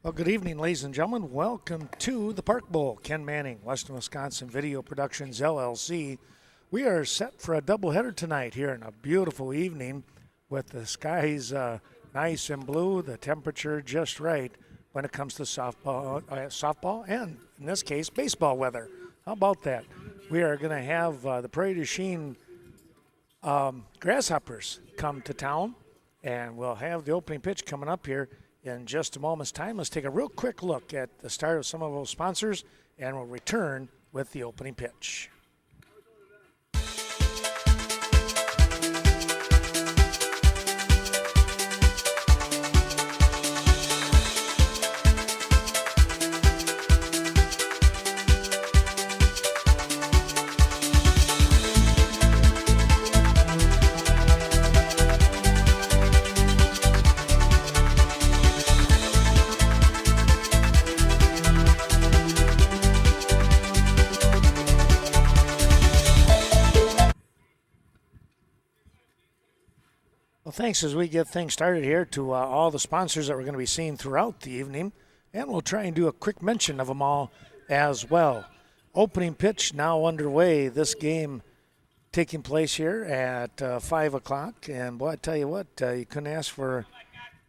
Well, good evening, ladies and gentlemen. Welcome to the Park Bowl. Ken Manning, Western Wisconsin Video Productions, LLC. We are set for a doubleheader tonight here in a beautiful evening with the skies nice and blue, the temperature just right when it comes to softball and, in this case, baseball weather. How about that? We are going to have the Prairie du Chien Grasshoppers come to town, and we'll have the opening pitch coming up here in just a moment's time. Let's take a real quick look at the start of some of those sponsors, and we'll return with the opening pitch. Well, thanks as we get things started here to all the sponsors that we're going to be seeing throughout the evening, and we'll try and do a quick mention of them all as well. Opening pitch now underway. This game taking place here at 5 o'clock, and boy, I tell you what, you couldn't ask for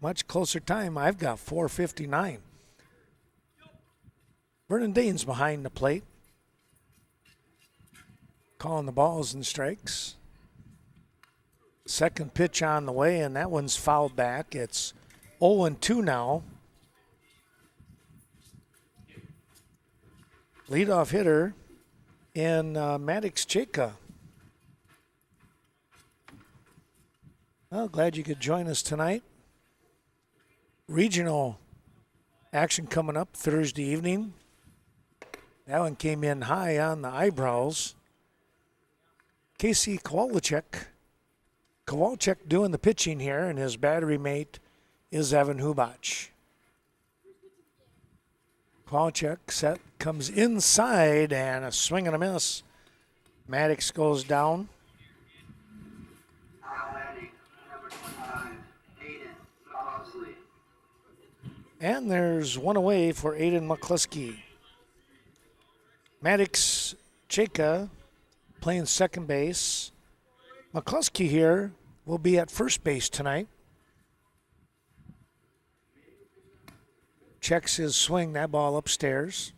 much closer time. I've got 4:59. Vernon Danes behind the plate, calling the balls and strikes. Second pitch on the way, and that one's fouled back. It's 0-2 now. Leadoff hitter in Maddox Cheka. Well, glad you could join us tonight. Regional action coming up Thursday evening. That one came in high on the eyebrows. Casey Kowalczyk doing the pitching here, and his battery mate is Evan Hubach. Kowalczyk set, comes inside, and a swing and a miss. Maddox goes down. And there's one away for Aiden McCluskey. Maddox Cheka playing second base. McCluskey here will be at first base tonight. Checks his swing, that ball upstairs.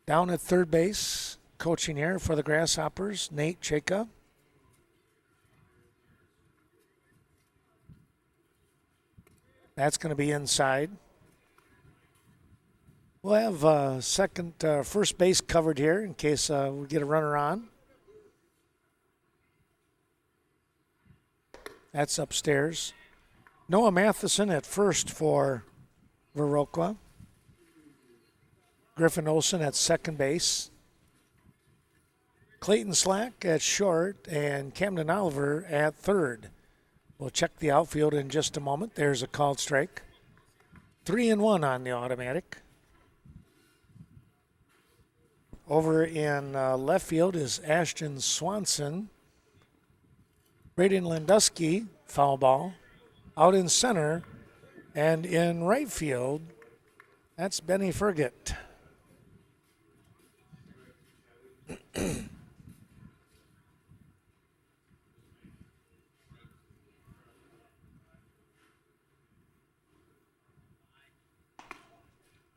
Down at third base, coaching here for the Grasshoppers, Nate Cheka. That's going to be inside. We'll have first base covered here in case we get a runner on. That's upstairs. Noah Matheson at first for Viroqua. Griffin Olson at second base. Clayton Slack at short, and Camden Oliver at third. We'll check the outfield in just a moment. There's a called strike. 3-1 on the automatic. Over in left field is Ashton Swanson. Braden Landusky, foul ball. Out in center, and in right field, that's Benny Fergit.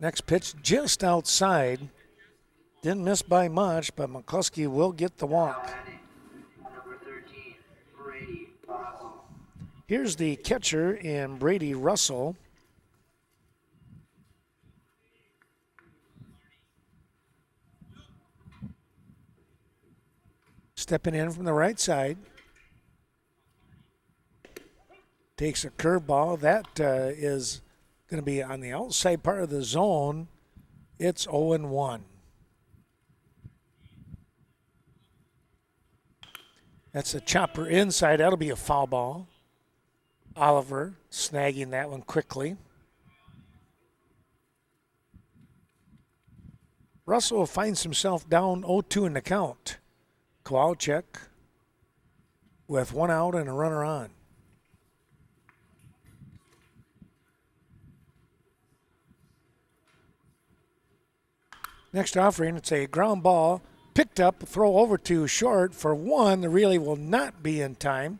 Next pitch just outside. Didn't miss by much, but McCluskey will get the walk. Here's the catcher in Brady Russell. Stepping in from the right side. Takes a curveball. That is going to be on the outside part of the zone. It's 0-1. That's a chopper inside. That'll be a foul ball. Oliver snagging that one quickly. Russell finds himself down 0-2 in the count. Kowalczyk with one out and a runner on. Next offering, it's a ground ball, picked up, throw over to short for one. The relay will not be in time.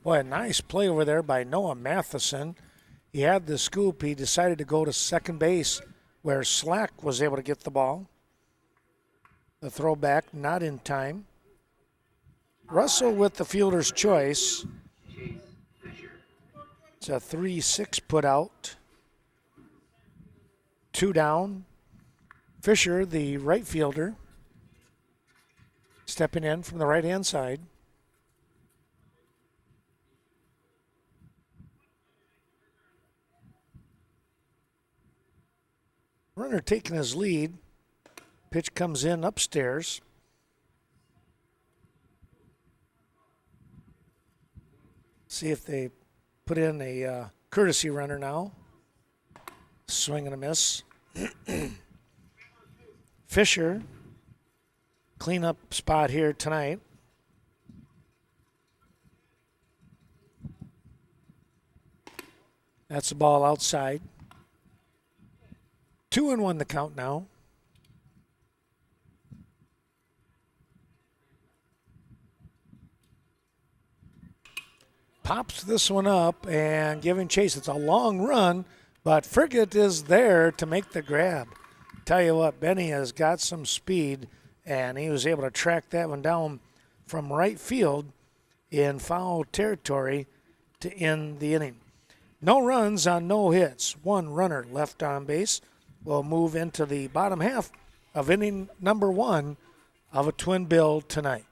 Boy, a nice play over there by Noah Matheson. He had the scoop. He decided to go to second base where Slack was able to get the ball. The throwback not in time. Russell with the fielder's choice. It's a 3-6 put out. 2 down. Fisher, the right fielder, stepping in from the right-hand side. Runner taking his lead. Pitch comes in upstairs. See if they put in a courtesy runner now. Swing and a miss. Fisher, cleanup spot here tonight. That's the ball outside. 2-1 the count now. Pops this one up and giving chase. It's a long run, but Frigate is there to make the grab. Tell you what, Benny has got some speed, and he was able to track that one down from right field in foul territory to end the inning. No runs on no hits. 1 runner left on base. We'll move into the bottom half of inning number 1 of a twin bill tonight.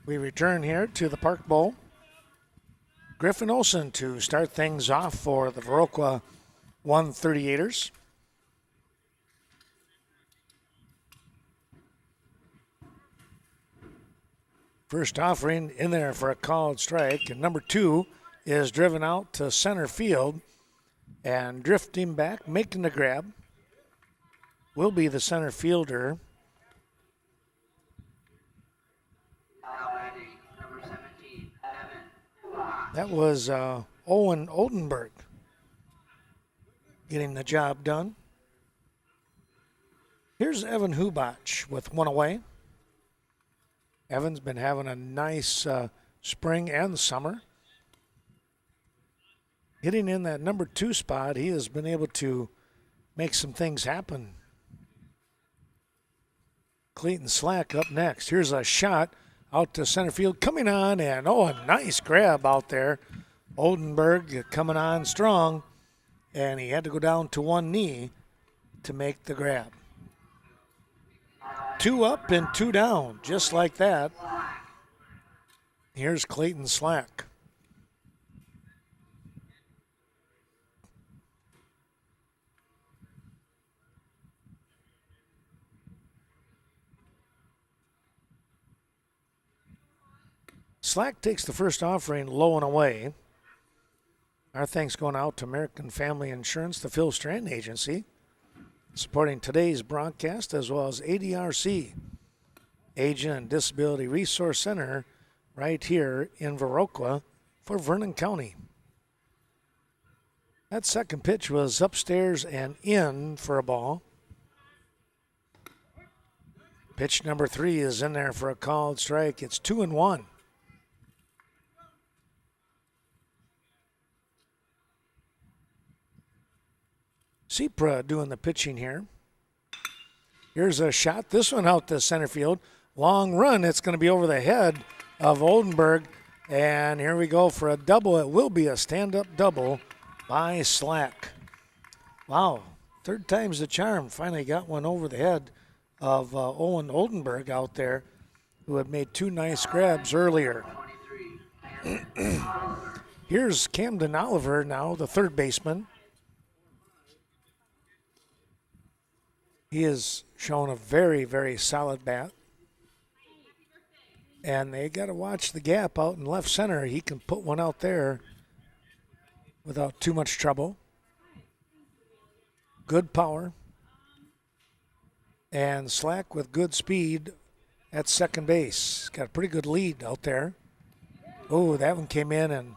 We return here to the Park Bowl. Griffin Olson to start things off for the Viroqua 138ers. First offering in there for a called strike, and number 2 is driven out to center field, and drifting back, making the grab, will be the center fielder. That was Owen Oldenburg getting the job done. Here's Evan Hubach with one away. Evan's been having a nice spring and summer. Hitting in that number 2 spot, he has been able to make some things happen. Clayton Slack up next. Here's a shot out to center field, coming on, and a nice grab out there. Oldenburg coming on strong, and he had to go down to one knee to make the grab. 2 up and 2 down, just like that. Here's Clayton Slack. Slack takes the first offering low and away. Our thanks going out to American Family Insurance, the Phil Strand Agency, supporting today's broadcast, as well as ADRC, Agent and Disability Resource Center, right here in Viroqua for Vernon County. That second pitch was upstairs and in for a ball. Pitch number 3 is in there for a called strike. It's 2-1. Sepra doing the pitching here. Here's a shot. This one out to center field. Long run. It's going to be over the head of Oldenburg. And here we go for a double. It will be a stand-up double by Slack. Wow. Third time's the charm. Finally got one over the head of Owen Oldenburg out there, who had made 2 nice grabs earlier. Here's Camden Oliver now, the third baseman. He has shown a very, very solid bat. And they got to watch the gap out in left center. He can put one out there without too much trouble. Good power. And Slack with good speed at second base. Got a pretty good lead out there. Oh, that one came in and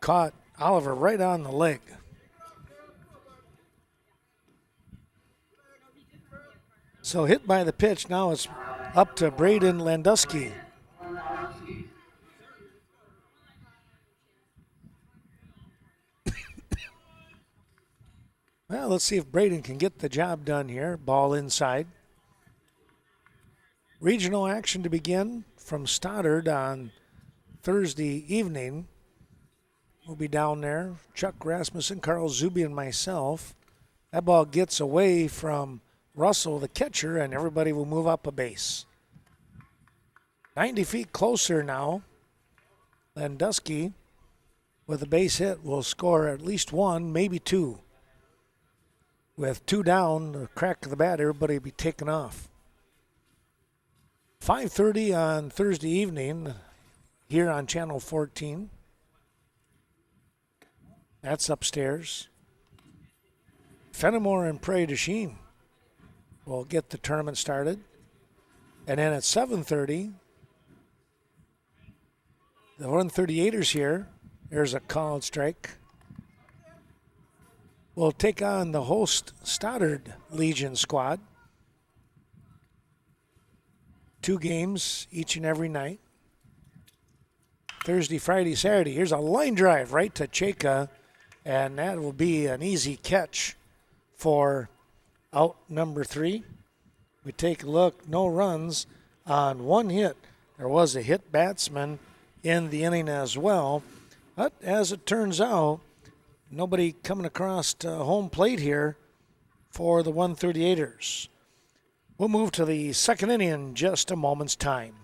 caught Oliver right on the leg. So hit by the pitch. Now it's up to Braden Landusky. Well, let's see if Braden can get the job done here. Ball inside. Regional action to begin from Stoddard on Thursday evening. We'll be down there. Chuck Rasmussen, Carl Zuby, and myself. That ball gets away from Russell, the catcher, and everybody will move up a base. 90 feet closer now. Landusky, with a base hit, will score at least 1, maybe 2. With 2 down, the crack of the bat, everybody will be taken off. 5:30 on Thursday evening here on Channel 14. That's upstairs. Fenimore and Prairie du Chien will get the tournament started. And then at 7:30, the 138ers here, there's a called strike, will take on the host Stoddard Legion squad. 2 games each and every night. Thursday, Friday, Saturday. Here's a line drive right to Cheka, and that will be an easy catch for out number 3. We take a look, no runs on 1 hit. There was a hit batsman in the inning as well. But as it turns out, nobody coming across home plate here for the 138ers. We'll move to the second inning in just a moment's time.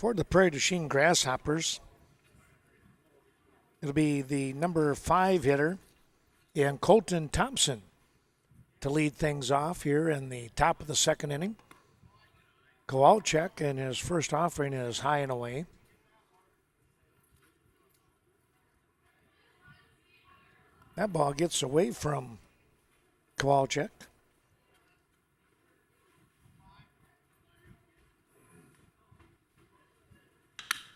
For the Prairie du Chien Grasshoppers, it'll be the number 5 hitter in Colton Thompson to lead things off here in the top of the second inning. Kowalczyk in his first offering is high and away. That ball gets away from Kowalczyk.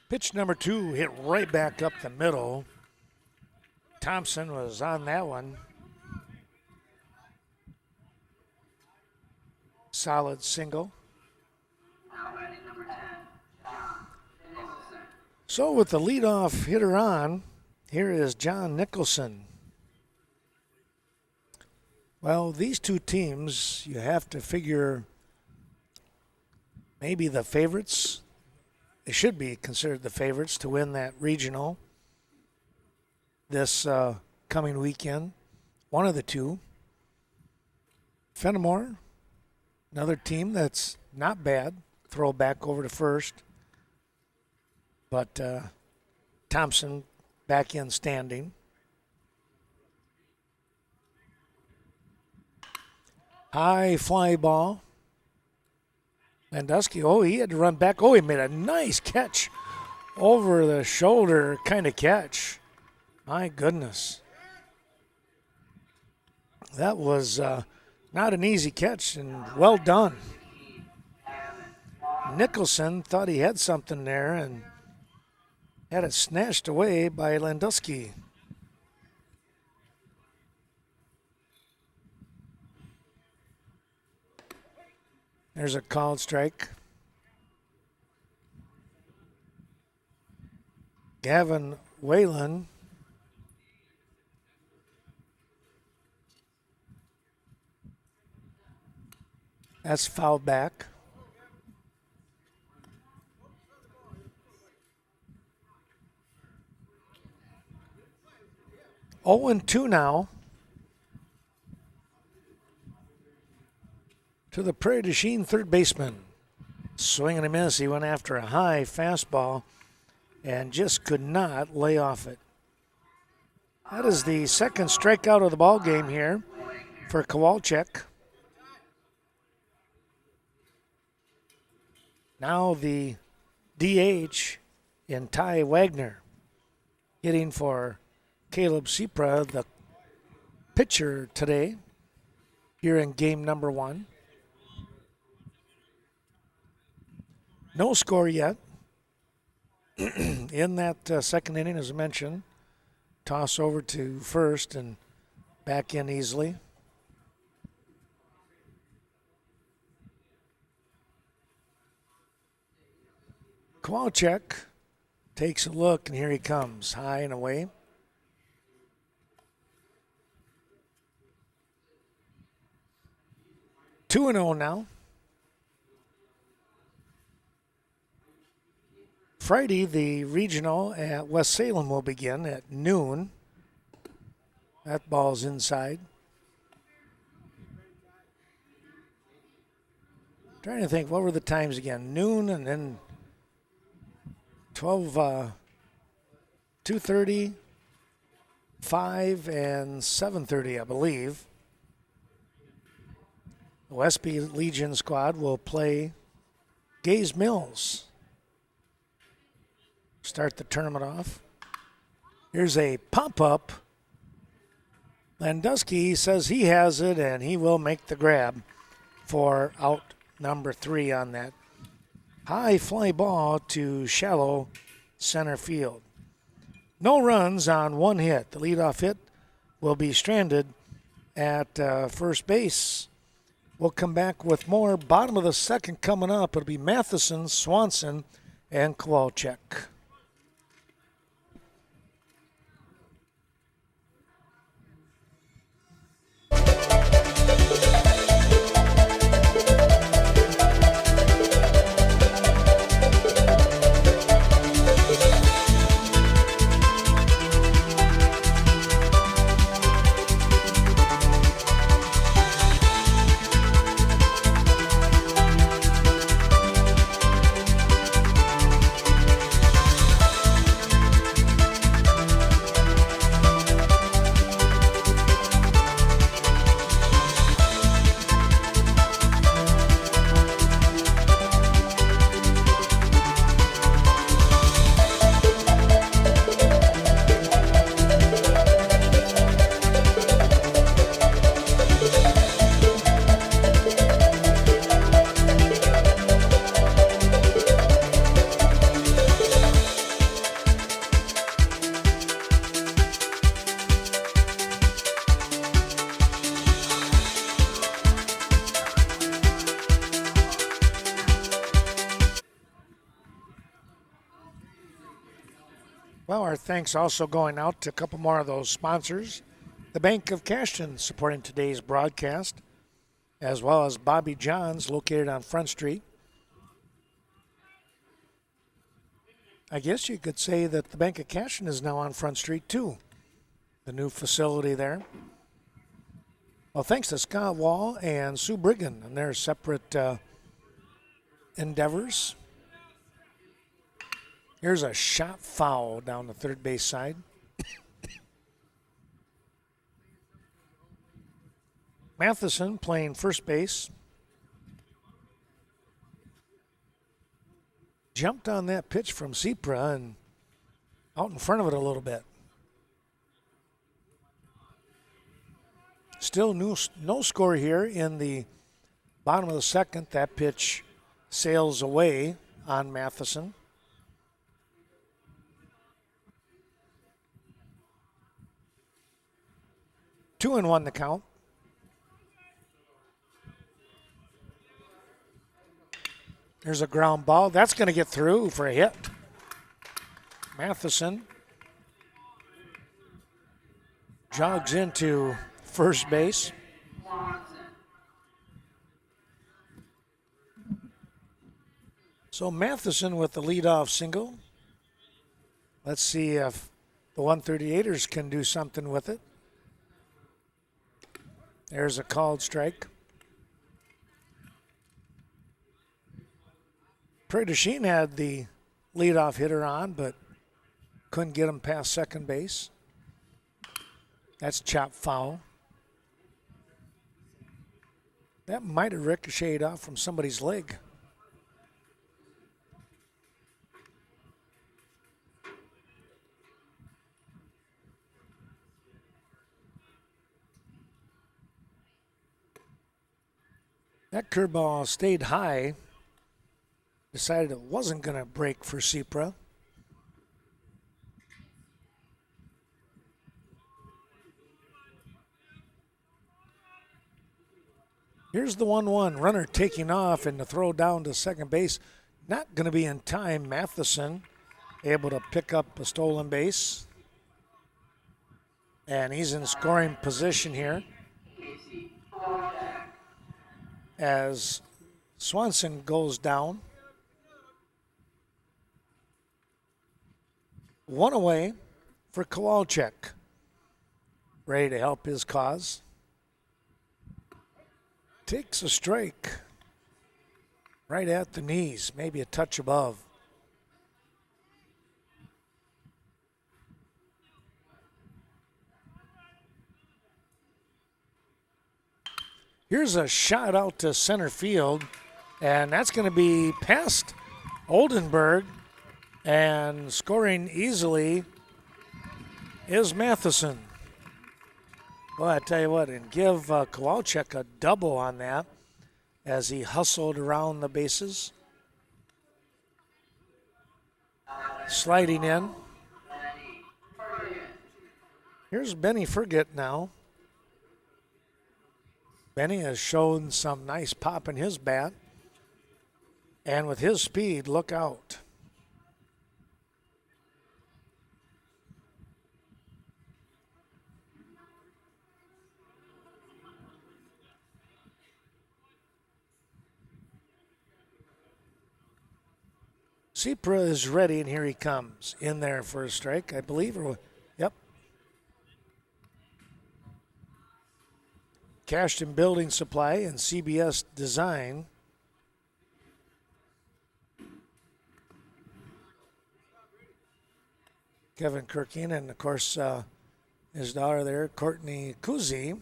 Pitch number 2 hit right back up the middle. Thompson was on that one. Solid single. So with the leadoff hitter on, here is John Nicholson. Well, these two teams, you have to figure maybe the favorites. They should be considered the favorites to win that regional this coming weekend. One of the two. Fenimore, another team that's not bad. Throw back over to first. But Thompson back in standing. High fly ball. Landusky, he had to run back. He made a nice catch. Over the shoulder kind of catch. My goodness. That was not an easy catch and well done. Nicholson thought he had something there and had it snatched away by Landusky. There's a called strike. Gavin Whalen. That's fouled back. Oh, and 2 now. To the Prairie du Chien third baseman. Swing and a miss. He went after a high fastball and just could not lay off it. That is the second strikeout of the ball game here for Kowalczyk. Now the DH in Ty Wagner hitting for Caleb Sepra, the pitcher today here in game number 1. No score yet in that second inning, as I mentioned. Toss over to first and back in easily. Kowalczyk takes a look, and here he comes, high and away. Two and 0 now. Friday, the regional at West Salem will begin at noon. That ball's inside. Trying to think, what were the times again? Noon and then 12, 2:30, 5, and 7:30, I believe. The Westby Legion squad will play Gaze Mills. Start the tournament off. Here's a pop-up. Landusky says he has it, and he will make the grab for out number 3 on that high fly ball to shallow center field. No runs on 1 hit. The leadoff hit will be stranded at first base. We'll come back with more. Bottom of the second coming up. It'll be Matheson, Swanson, and Kowalczyk. Well, our thanks also going out to a couple more of those sponsors. The Bank of Cashton supporting today's broadcast, as well as Bobby John's located on Front Street. I guess you could say that the Bank of Cashton is now on Front Street too, the new facility there. Well, thanks to Scott Wall and Sue Brigham and their separate endeavors. Here's a shot foul down the third base side. Matheson playing first base. Jumped on that pitch from Sepra and out in front of it a little bit. Still no score here in the bottom of the second. That pitch sails away on Matheson. 2-1 the count. There's a ground ball. That's going to get through for a hit. Matheson jogs into first base. So Matheson with the leadoff single. Let's see if the 138ers can do something with it. There's a called strike. Prairie du Chien had the leadoff hitter on, but couldn't get him past second base. That's chopped foul. That might have ricocheted off from somebody's leg. That curveball stayed high. Decided it wasn't going to break for Sepra. Here's the 1-1. Runner taking off and the throw down to second base. Not going to be in time. Matheson able to pick up a stolen base. And he's in scoring position here. As Swanson goes down. One away for Kowalczyk. Ready to help his cause. Takes a strike. Right at the knees, maybe a touch above. Here's a shot out to center field, and that's going to be past Oldenburg. And scoring easily is Matheson. Well, I tell you what, and give Kowalczyk a double on that as he hustled around the bases. Sliding in. Here's Benny Fergit now. Benny has shown some nice pop in his bat. And with his speed, look out. Sepra is ready, and here he comes. In there for a strike, I believe. Yep. Cashton Building Supply and CBS Design. Kevin Kirkin and, of course, his daughter there, Courtney Kuzi,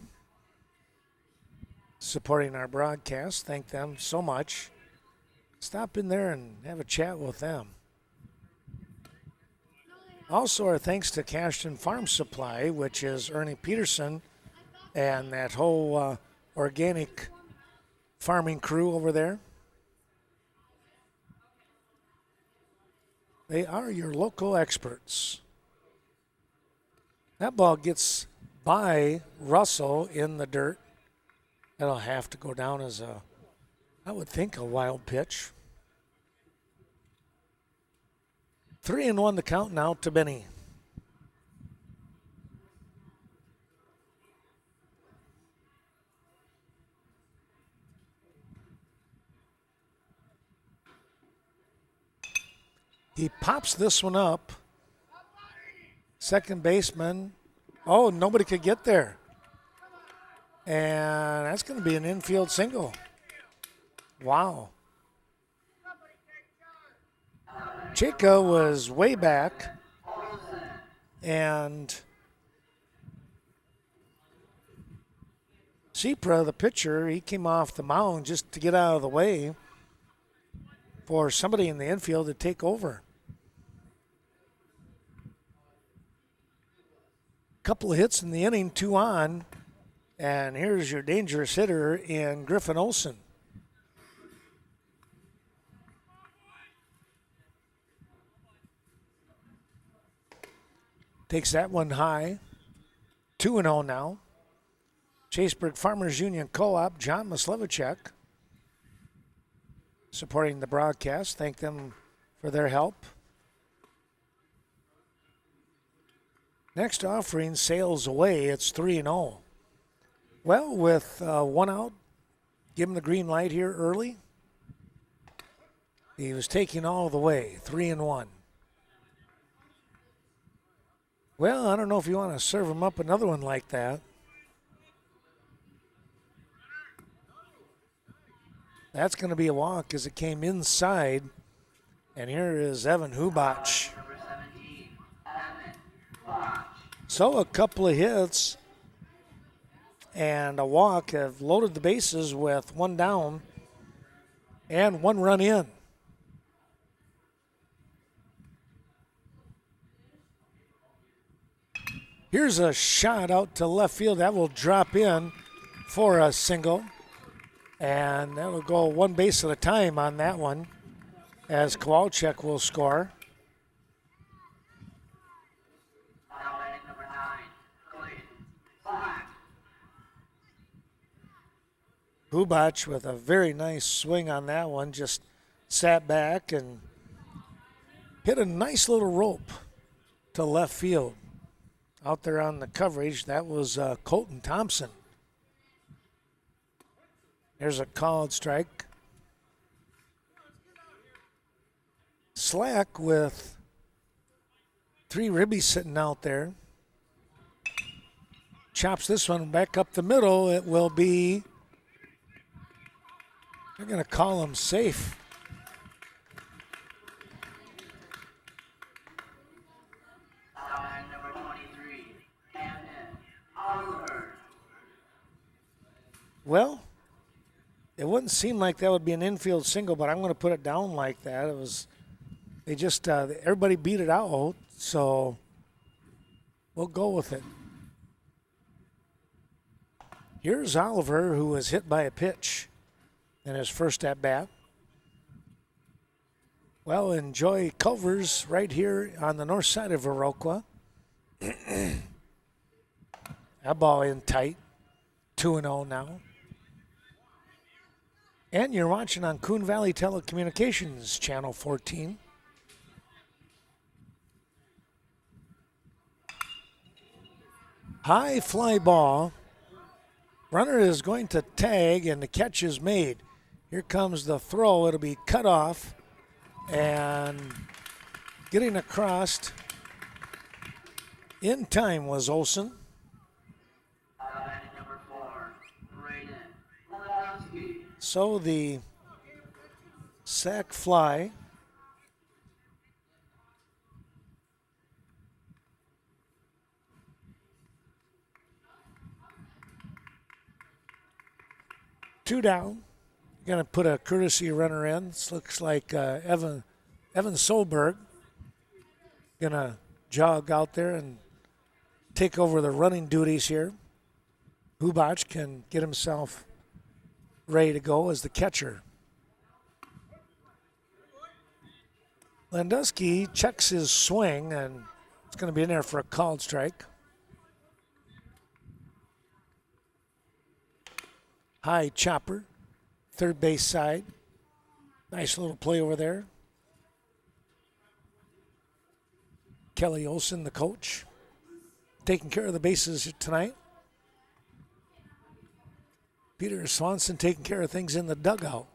supporting our broadcast. Thank them so much. Stop in there and have a chat with them. Also, our thanks to Cashton Farm Supply, which is Ernie Peterson and that whole organic farming crew over there. They are your local experts. That ball gets by Russell in the dirt. That'll have to go down as I would think, a wild pitch. 3-1 the count now to Benny. He pops this one up. Second baseman. Oh, nobody could get there. And that's going to be an infield single. Wow. Chica was way back. And Sepra, the pitcher, he came off the mound just to get out of the way for somebody in the infield to take over. Couple of hits in the inning, 2 on. And here's your dangerous hitter in Griffin Olson. Takes that one high. 2-0 now. Chaseburg Farmers Union Co-op, John Maslevicek, supporting the broadcast. Thank them for their help. Next offering sails away. It's 3-0. Well, with 1 out, give him the green light here early. He was taking all the way, 3-1. Well, I don't know if you want to serve him up another one like that. That's going to be a walk as it came inside. And here is Evan Hubach. So a couple of hits and a walk have loaded the bases with 1 down and 1 run in. Here's a shot out to left field. That will drop in for a single. And that will go 1 base at a time on that one as Kowalczyk will score. Hubach with a very nice swing on that one. Just sat back and hit a nice little rope to left field. Out there on the coverage, that was Colton Thompson. There's a called strike. Slack with 3 ribbies sitting out there. Chops this one back up the middle. It will be, they're going to call him safe. Well, it wouldn't seem like that would be an infield single, but I'm going to put it down like that. It was, they just, everybody beat it out, so we'll go with it. Here's Oliver, who was hit by a pitch in his first at-bat. Well, enjoy Culver's right here on the north side of Viroqua. That ball in tight, 2-0 now. And you're watching on Coon Valley Telecommunications, Channel 14. High fly ball. Runner is going to tag, and the catch is made. Here comes the throw. It'll be cut off. And getting across in time was Olson. So the sac fly two down. Going to put a courtesy runner in. This looks like Evan Solberg going to jog out there and take over the running duties here. Hubach can get himself ready to go as the catcher. Landusky checks his swing, and it's going to be in there for a called strike. High chopper, third base side. Nice little play over there. Kelly Olson, the coach, taking care of the bases tonight. Peter Swanson taking care of things in the dugout.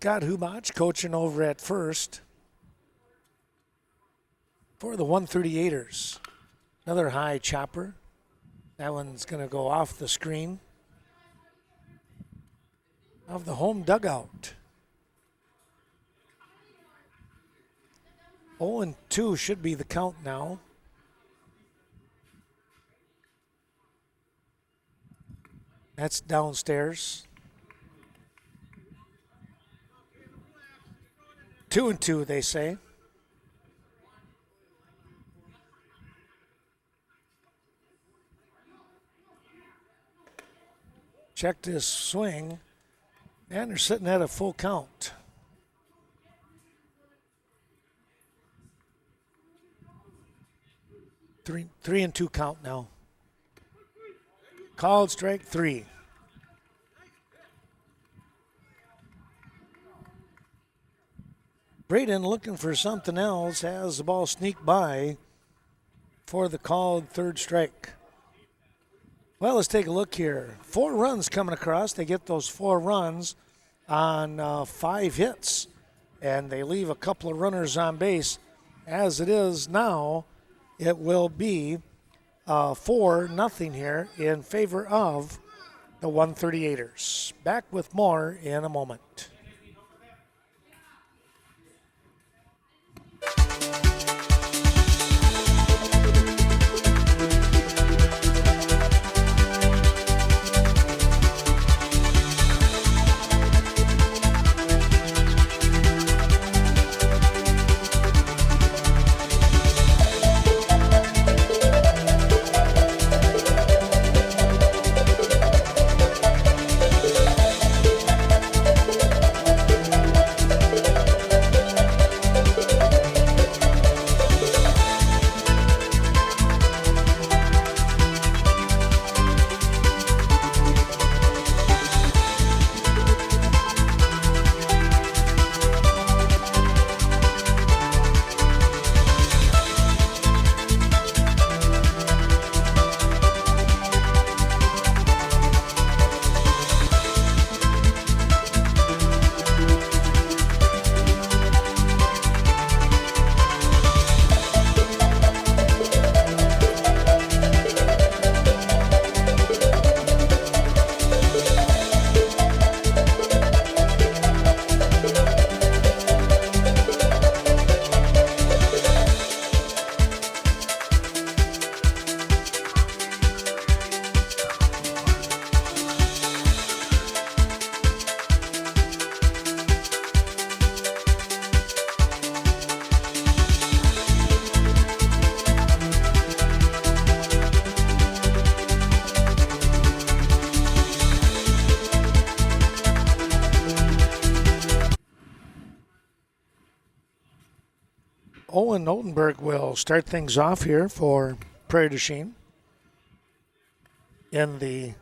Scott Hubach coaching over at first for the 138ers. Another high chopper. That one's going to go off the screen of the home dugout. 0-2 should be the count now. That's downstairs. 2-2, they say. Checked his swing, and they're sitting at a full count. Three and two count now. Called strike 3. Braden looking for something else, has the ball sneak by for the called third strike. Well, let's take a look here. 4 runs coming across. They get those 4 runs on 5 hits, and they leave a couple of runners on base. As it is now, it will be 4-0 here in favor of the 138ers. Back with more in a moment. Owen Oldenburg will start things off here for Prairie du Chien in the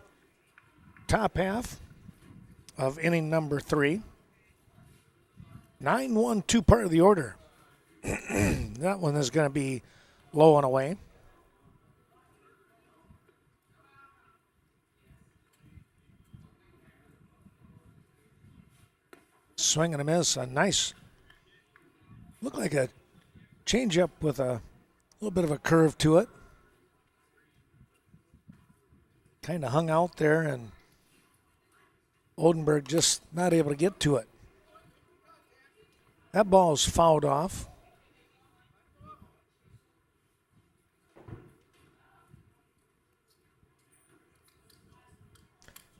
top half of inning number 3. 9-1-2 part of the order. That one is going to be low and away. Swing and a miss. A nice, look like a change up with a little bit of a curve to it. Kind of hung out there, and Oldenburg just not able to get to it. That ball is fouled off.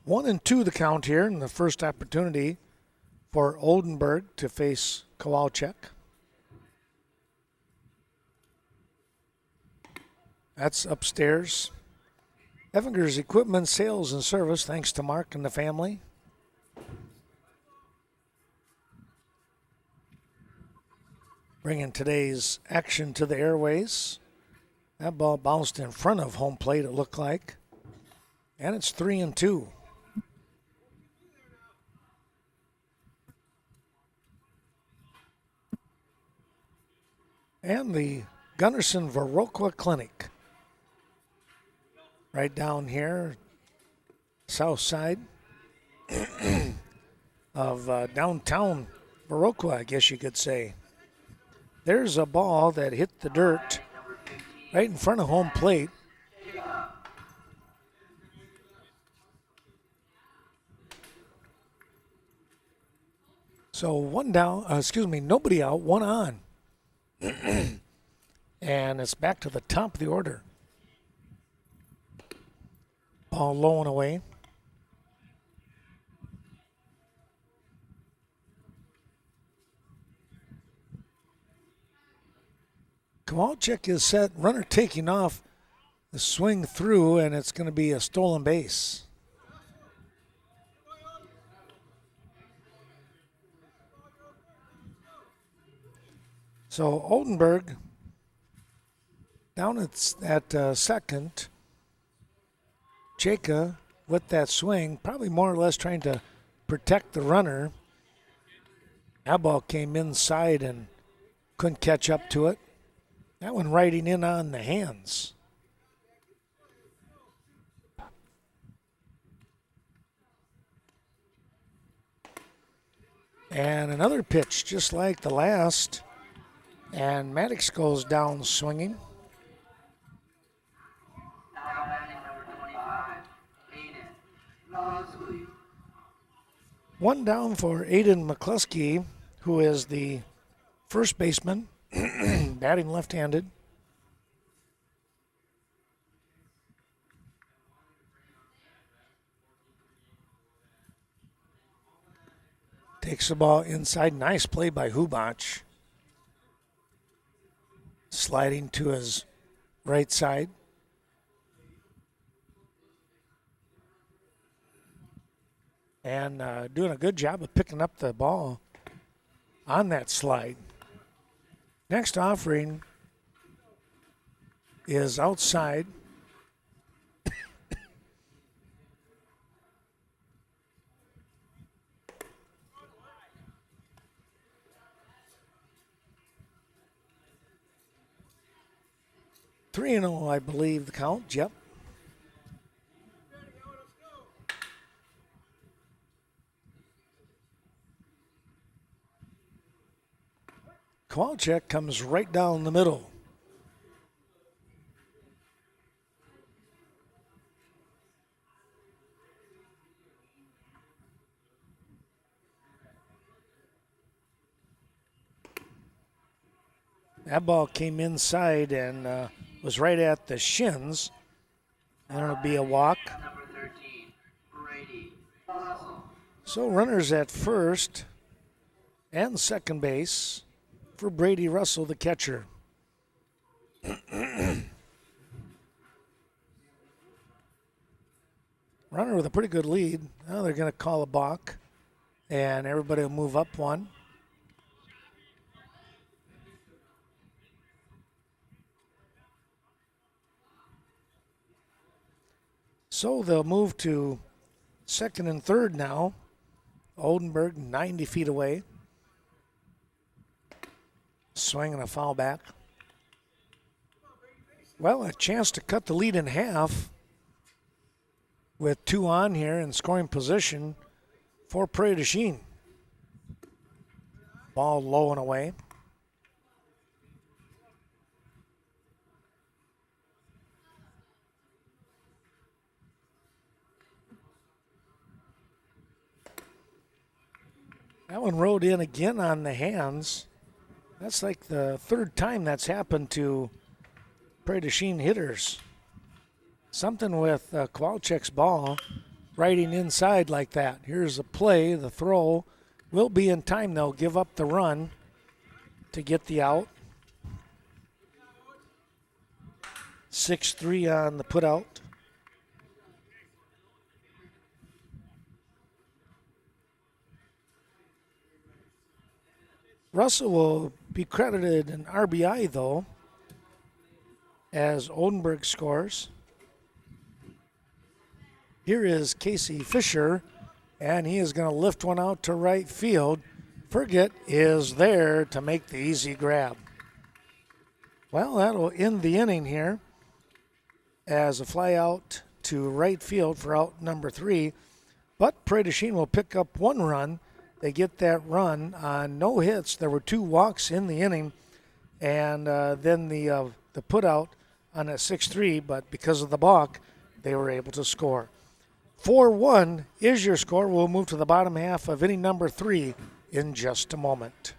One and two the count here, and the first opportunity for Oldenburg to face Kowalczyk. That's upstairs. Evinger's Equipment Sales and Service, thanks to Mark and the family. Bringing today's action to the airways. That ball bounced in front of home plate, it looked like. And it's 3-2. And the Gunnarsson Viroqua Clinic. Right down here, south side of downtown Viroqua, I guess you could say. There's a ball that hit the dirt right in front of home plate. So nobody out, one on. And it's back to the top of the order. Ball low and away. Kowalczyk is set, runner taking off, the swing through, and it's going to be a stolen base. So Oldenburg down at second. Chaka with that swing, probably more or less trying to protect the runner. That ball came inside and couldn't catch up to it. That one riding in on the hands. And another pitch just like the last. And Maddox goes down swinging. One down for Aiden McCluskey, who is the first baseman, batting left-handed. Takes the ball inside. Nice play by Hubach. Sliding to his right side. And doing a good job of picking up the ball on that slide. Next offering is outside. Three and 0, I believe the count. Yep. Kowalczyk comes right down the middle. That ball came inside and was right at the shins. And it'll be a walk. So runners at first and second base for Brady Russell, the catcher. Runner with a pretty good lead. Now they're going to call a balk, and everybody will move up one. So they'll move to second and third now. Oldenburg 90 feet away. Swing and a foul back. Well, a chance to cut the lead in half with two on here in scoring position for Prairie du Chien. Ball low and away. That one rode in again on the hands. That's like the third time that's happened to Prairie du Chien hitters. Something with Kowalczyk's ball riding inside like that. Here's the play. The throw will be in time. They'll give up the run to get the out. 6-3 on the putout. Russell will be credited an RBI, though, as Oldenburg scores. Here is Casey Fisher, and he is going to lift one out to right field. Ferget is there to make the easy grab. Well, that'll end the inning here as a fly out to right field for out number 3. But Prairie du Chien will pick up one run they get that run on no hits. There were 2 walks in the inning, and then the put out on a 6-3, but because of the balk, they were able to score. 4-1 is your score. We'll move to the bottom half of inning number 3 in just a moment.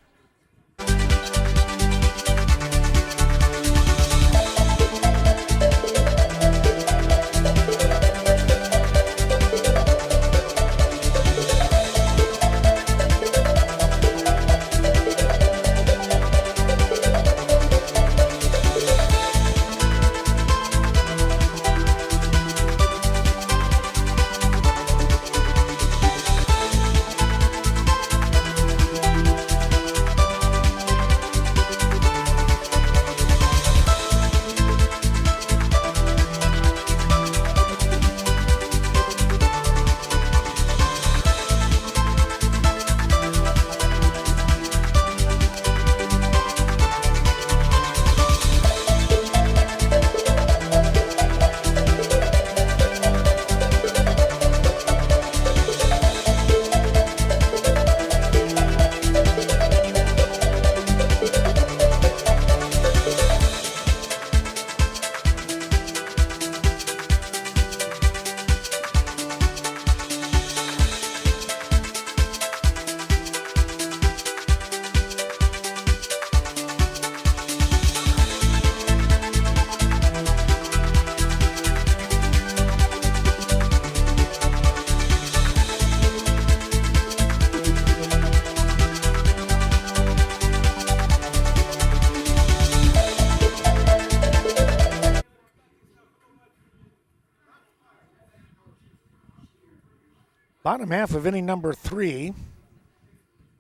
Bottom half of inning number 3,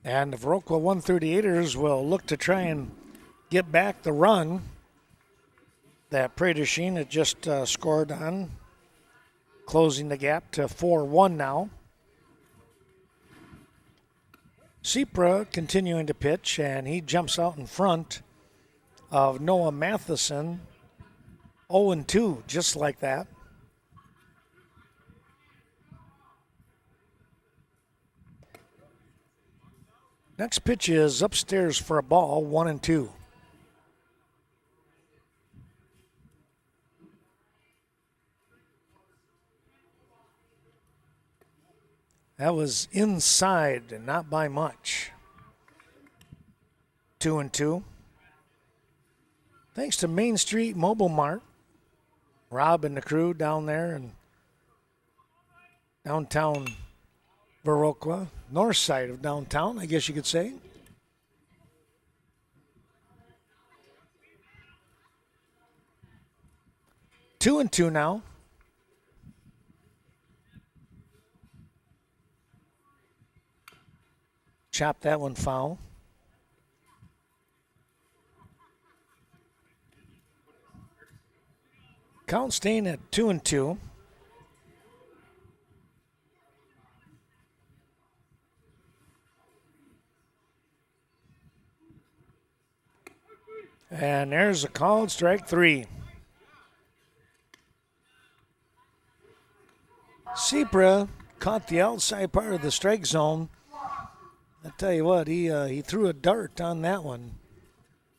and the Viroqua 138ers will look to try and get back the run that Prairie du Chien had just scored on, closing the gap to 4-1 now. Sepra continuing to pitch, and he jumps out in front of Noah Matheson, 0-2, just like that. Next pitch is upstairs for a ball, 1-2. That was inside and not by much. 2-2. Thanks to Main Street Mobile Mart. Rob and the crew down there in downtown Viroqua, north side of downtown, I guess you could say. Two and two now. Chop that one foul. Count staying at 2-2. And there's a called strike 3. Sepra caught the outside part of the strike zone. I tell you what, he threw a dart on that one.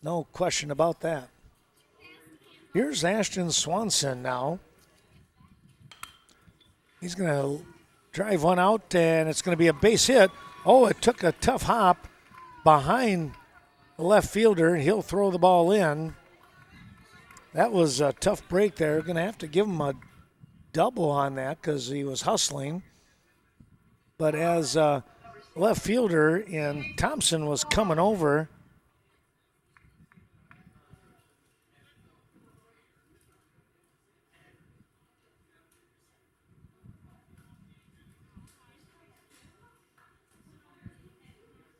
No question about that. Here's Ashton Swanson now. He's going to drive one out, and it's going to be a base hit. Oh, it took a tough hop behind the left fielder. He'll throw the ball in. That was a tough break there. Going to have to give him a double on that because he was hustling. But as left fielder and Thompson was coming over,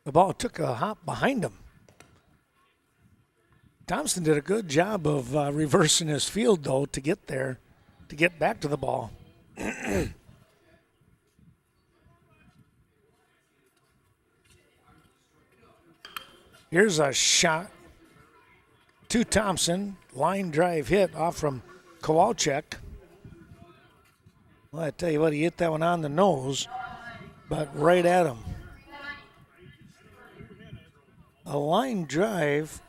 the ball took a hop behind him. Thompson did a good job of reversing his field, though, to get there, to get back to the ball. Here's a shot to Thompson. Line drive hit off from Kowalczyk. Well, I tell you what, he hit that one on the nose, but right at him. a line drive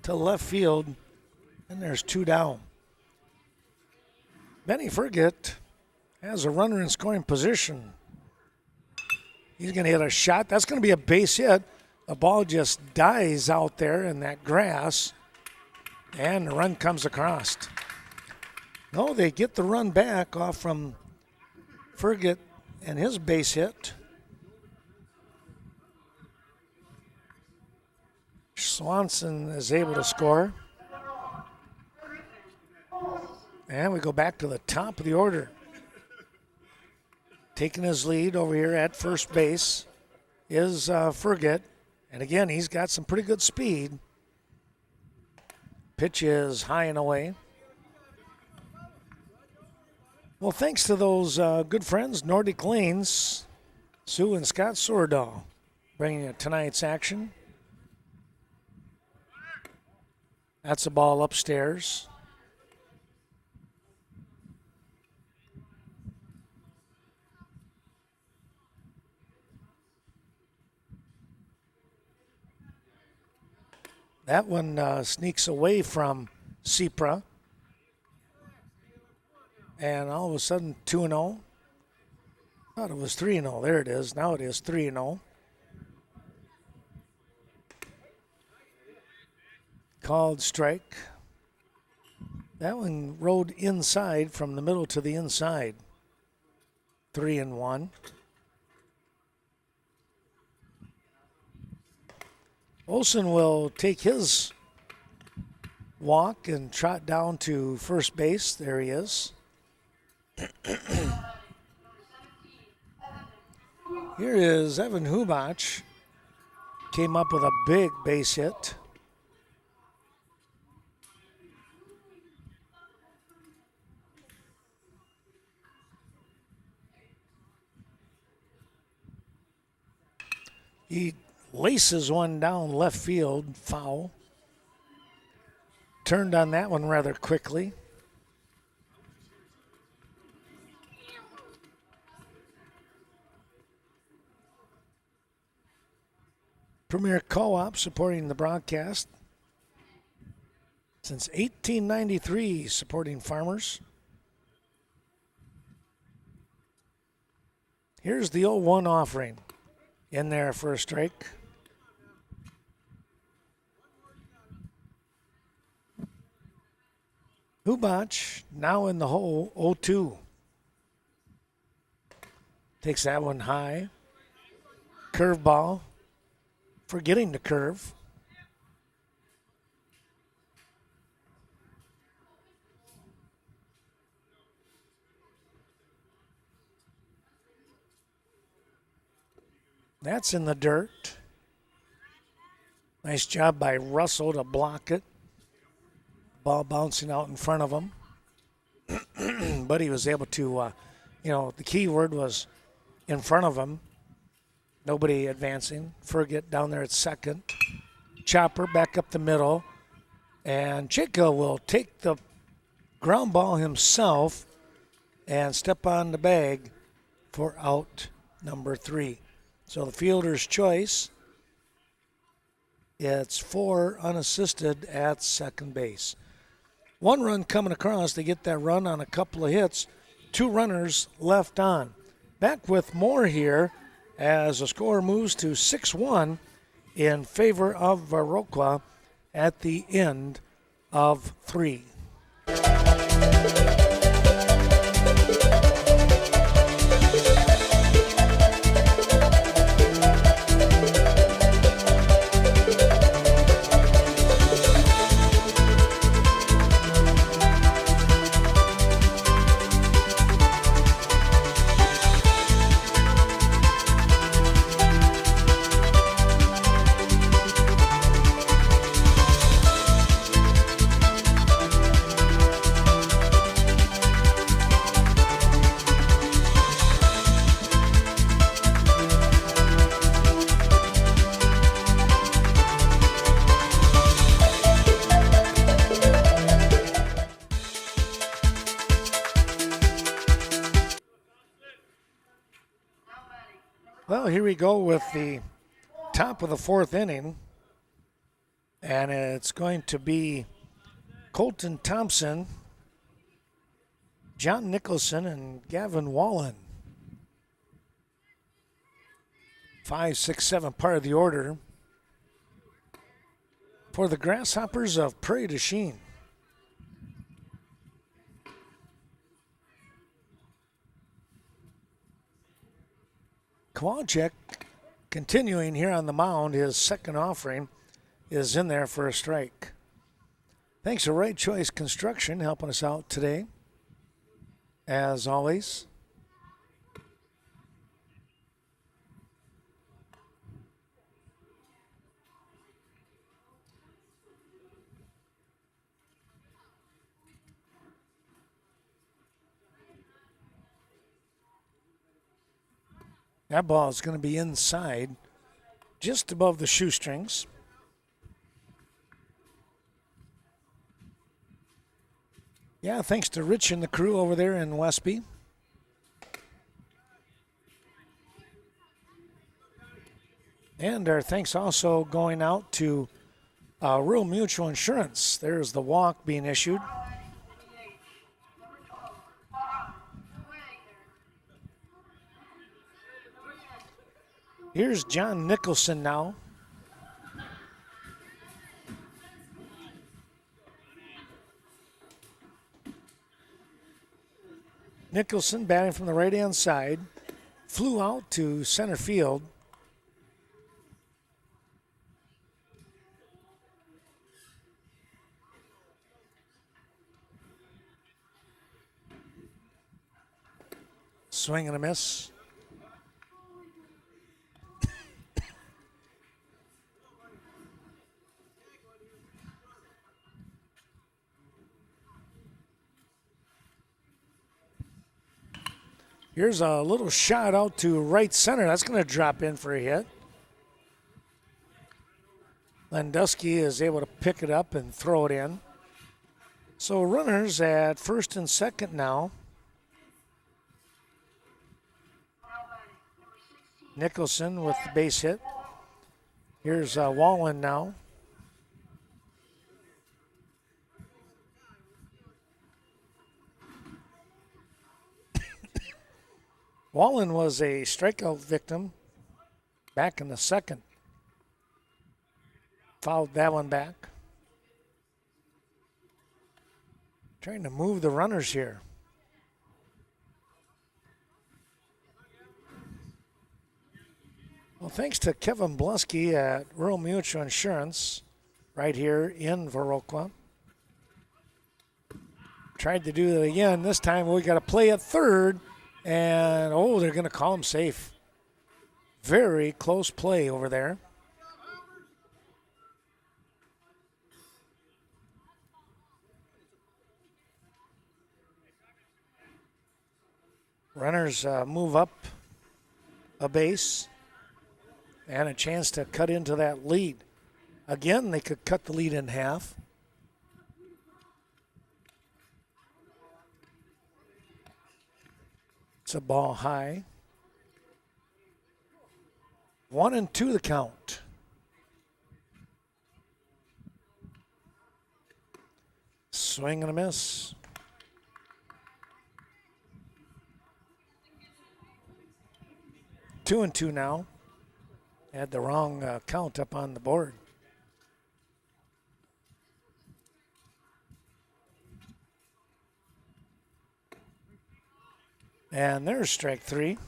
to left field, and there's 2 down. Benny Fergit has a runner in scoring position. He's going to hit a shot. That's going to be a base hit. The ball just dies out there in that grass, and the run comes across. No, they get the run back off from Fergit and his base hit. Swanson is able to score. And we go back to the top of the order. Taking his lead over here at first base is Fergit. And again, he's got some pretty good speed. Pitch is high and away. Well, thanks to those good friends, Nordic Lanes, Sue and Scott Sourdahl, bringing you tonight's action. That's a ball upstairs. That one sneaks away from Sepra. And all of a sudden, 2-0. Thought it was 3-0. There it is. Now it is 3-0. Called strike. That one rode inside from the middle to the inside. 3-1. Olson will take his walk and trot down to first base. There he is. Here is Evan Hubach. Came up with a big base hit. He laces one down left field, foul. Turned on that one rather quickly. Premier Co-op supporting the broadcast since 1893, supporting farmers. Here's the 0-1 offering in there for a strike. Hubach now in the hole, 0-2. Takes that one high. Curveball. Forgetting the curve. That's in the dirt. Nice job by Russell to block it. Ball bouncing out in front of him. But he was able to, the key word was in front of him. Nobody advancing. Fergit down there at second. Chopper back up the middle. And Chico will take the ground ball himself and step on the bag for out number 3. So the fielder's choice, it's 4 unassisted at second base. 1 run coming across. They get that run on a couple of hits. 2 runners left on. Back with more here as the score moves to 6-1 in favor of Viroqua at the end of 3. Well, here we go with the top of the 4th inning. And it's going to be Colton Thompson, John Nicholson, and Gavin Wallen. 5, 6, 7 part of the order for the Grasshoppers of Prairie du Chien. Kowalczyk continuing here on the mound. His second offering is in there for a strike. Thanks to Right Choice Construction helping us out today, as always. That ball is going to be inside, just above the shoestrings. Yeah, thanks to Rich and the crew over there in Westby. And our thanks also going out to Rural Mutual Insurance. There's the walk being issued. Here's John Nicholson now. Nicholson batting from the right-hand side. Flew out to center field. Swing and a miss. Here's a little shot out to right center. That's going to drop in for a hit. Landusky is able to pick it up and throw it in. So runners at first and second now. Nicholson with the base hit. Here's Wallen now. Wallen was a strikeout victim back in the second. Fouled that one back. Trying to move the runners here. Well, thanks to Kevin Blusky at Rural Mutual Insurance right here in Viroqua. Tried to do it again. This time we got to play at third. And, they're going to call him safe. Very close play over there. Runners move up a base and a chance to cut into that lead. Again, they could cut the lead in half. It's a ball high. 1-2 the count. Swing and a miss. 2-2 now. Had the wrong count up on the board. And there's strike three.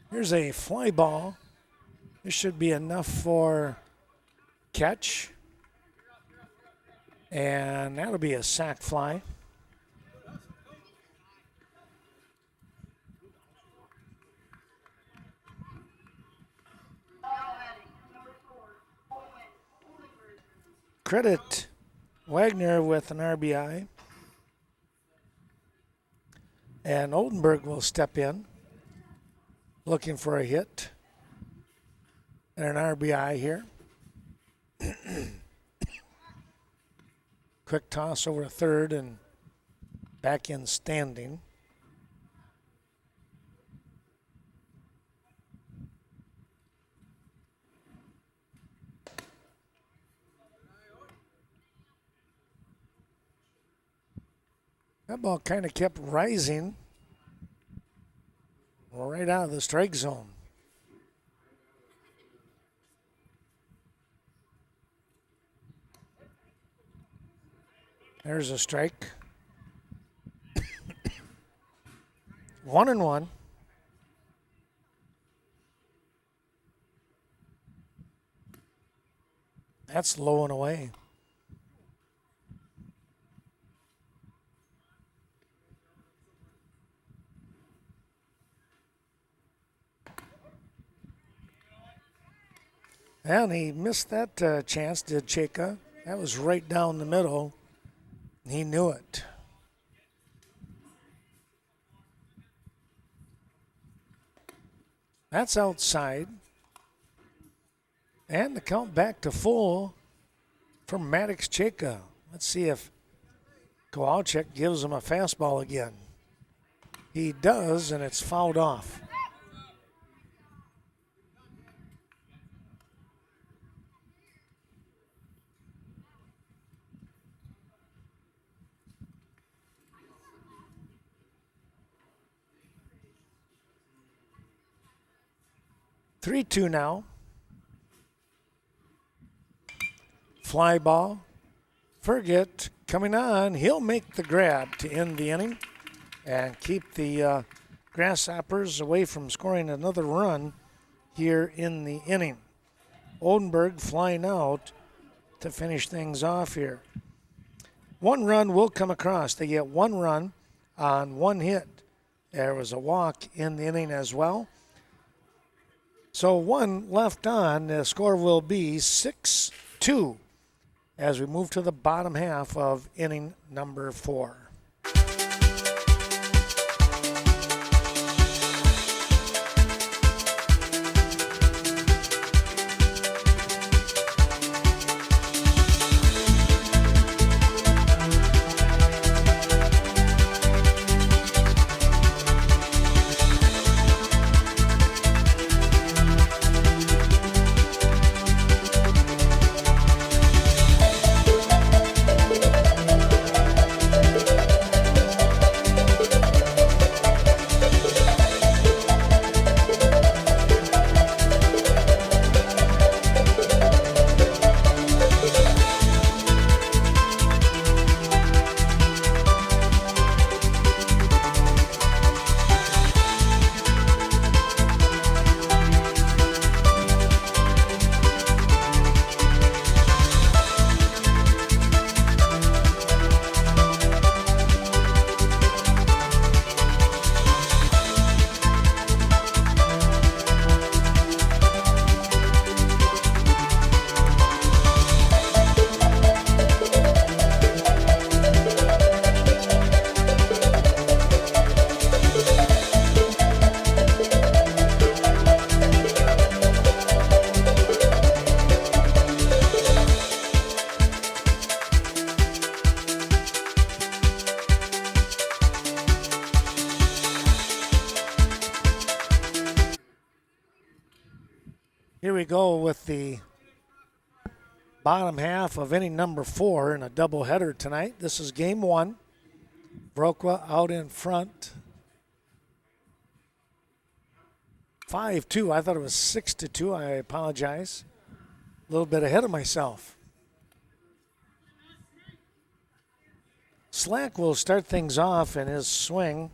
Here's a fly ball. This should be enough for catch. And that'll be a sac fly. Credit Wagner with an RBI. And Oldenburg will step in, looking for a hit and an RBI here. Quick toss over third and back in standing. That ball kind of kept rising right out of the strike zone. There's a strike. 1-1. That's low and away. And he missed that chance, did Cheka. That was right down the middle. He knew it. That's outside. And the count back to full for Maddox Cheka. Let's see if Kowalczyk gives him a fastball again. He does, and it's fouled off. Three-two now. Fly ball. Ferget coming on. He'll make the grab to end the inning and keep the Grasshoppers away from scoring another run here in the inning. Oldenburg flying out to finish things off here. One run will come across. They get one run on one hit. There was a walk in the inning as well. So one left on. The score will be 6-2 as we move to the bottom half of inning number 4. Here we go with the bottom half of inning number 4 in a doubleheader tonight. This is game 1. Viroqua out in front. 5-2. I thought it was 6-2. I apologize. A little bit ahead of myself. Slack will start things off in his swing.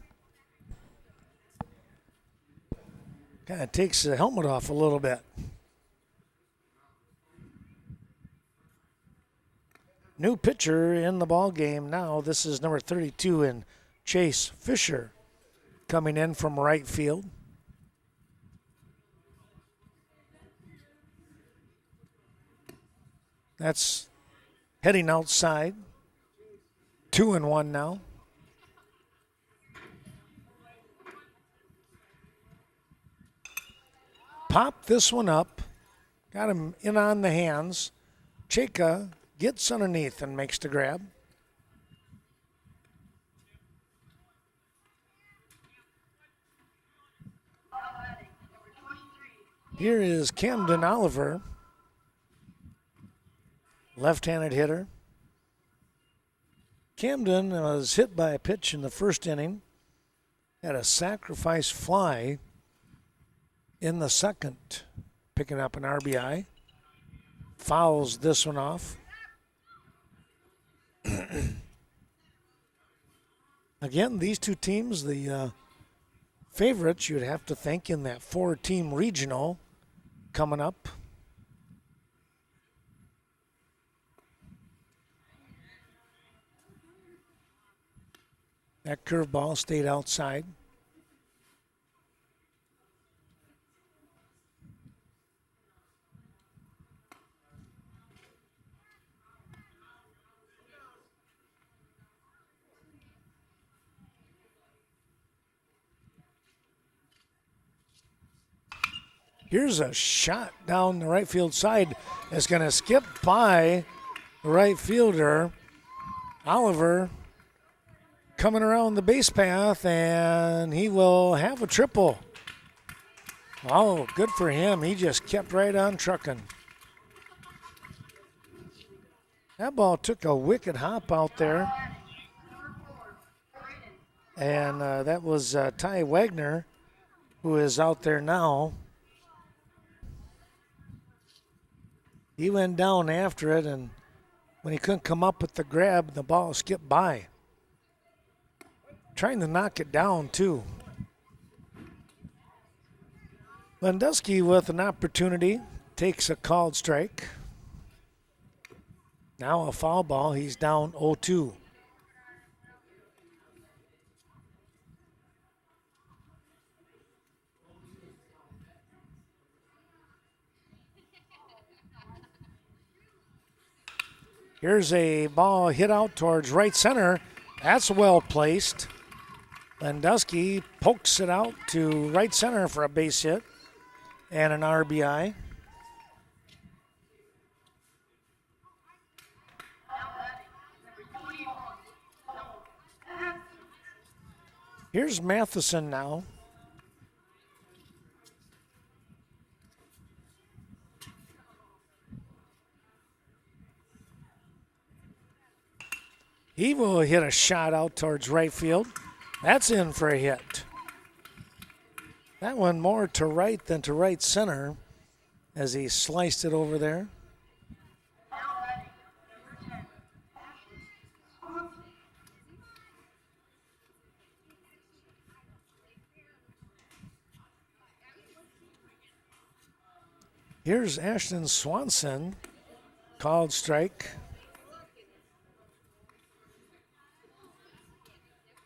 Kind of takes the helmet off a little bit. New pitcher in the ball game now. This is number 32 in Chase Fisher coming in from right field. That's heading outside. 2-1 now. popped this one up, got him in on the hands. Cheka gets underneath and makes the grab. Here is Camden Oliver, left-handed hitter. Camden was hit by a pitch in the first inning, had a sacrifice fly in the second, picking up an RBI. Fouls this one off. Again, these two teams, the favorites, you'd have to think, in that 4-team regional coming up. That curveball stayed outside. Here's a shot down the right field side. It's going to skip by the right fielder. Oliver coming around the base path, and he will have a triple. Oh, good for him. He just kept right on trucking. That ball took a wicked hop out there. And that was Ty Wagner, who is out there now. He went down after it, and when he couldn't come up with the grab, the ball skipped by. Trying to knock it down, too. Landusky with an opportunity, takes a called strike. Now a foul ball, he's down 0-2. Here's a ball hit out towards right center. That's well placed. Landusky pokes it out to right center for a base hit and an RBI. Here's Matheson now. He will hit a shot out towards right field. That's in for a hit. That one more to right than to right center as he sliced it over there. Here's Ashton Swanson, called strike.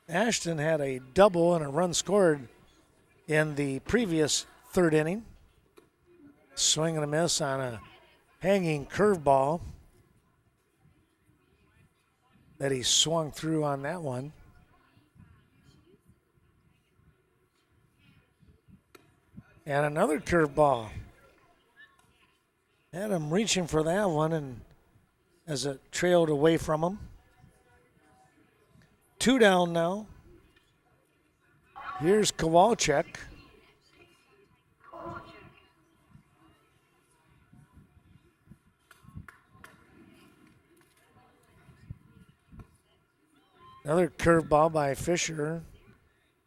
Ashton had a double and a run scored in the previous third inning. Swing and a miss on a hanging curveball that he swung through on that one. And another curveball. Had him reaching for that one, and as it trailed away from him. 2 down now. Here's Kowalczyk. Another curveball by Fisher.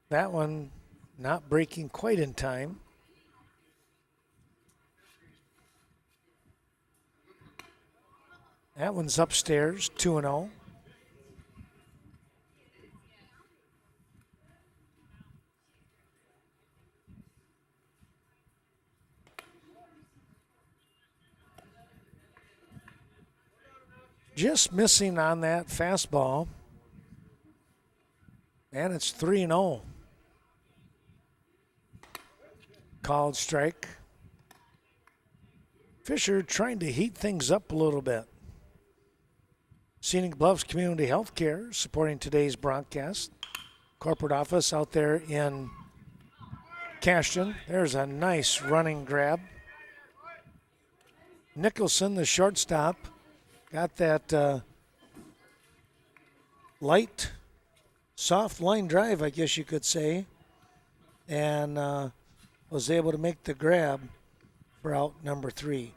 That one not breaking quite in time. That one's upstairs, 2-0. Just missing on that fastball. And it's 3-0. Called strike. Fisher trying to heat things up a little bit. Scenic Bluffs Community Healthcare supporting today's broadcast. Corporate office out there in Cashton, there's a nice running grab. Nicholson, the shortstop, got that light, soft line drive, I guess you could say, and was able to make the grab for out number 3.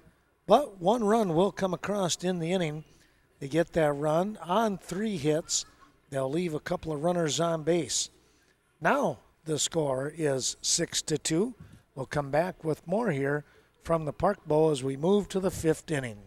But 1 run will come across in the inning. They get that run on 3 hits. They'll leave a couple of runners on base. Now the score is 6-2. We'll come back with more here from the Park Bowl as we move to the 5th inning.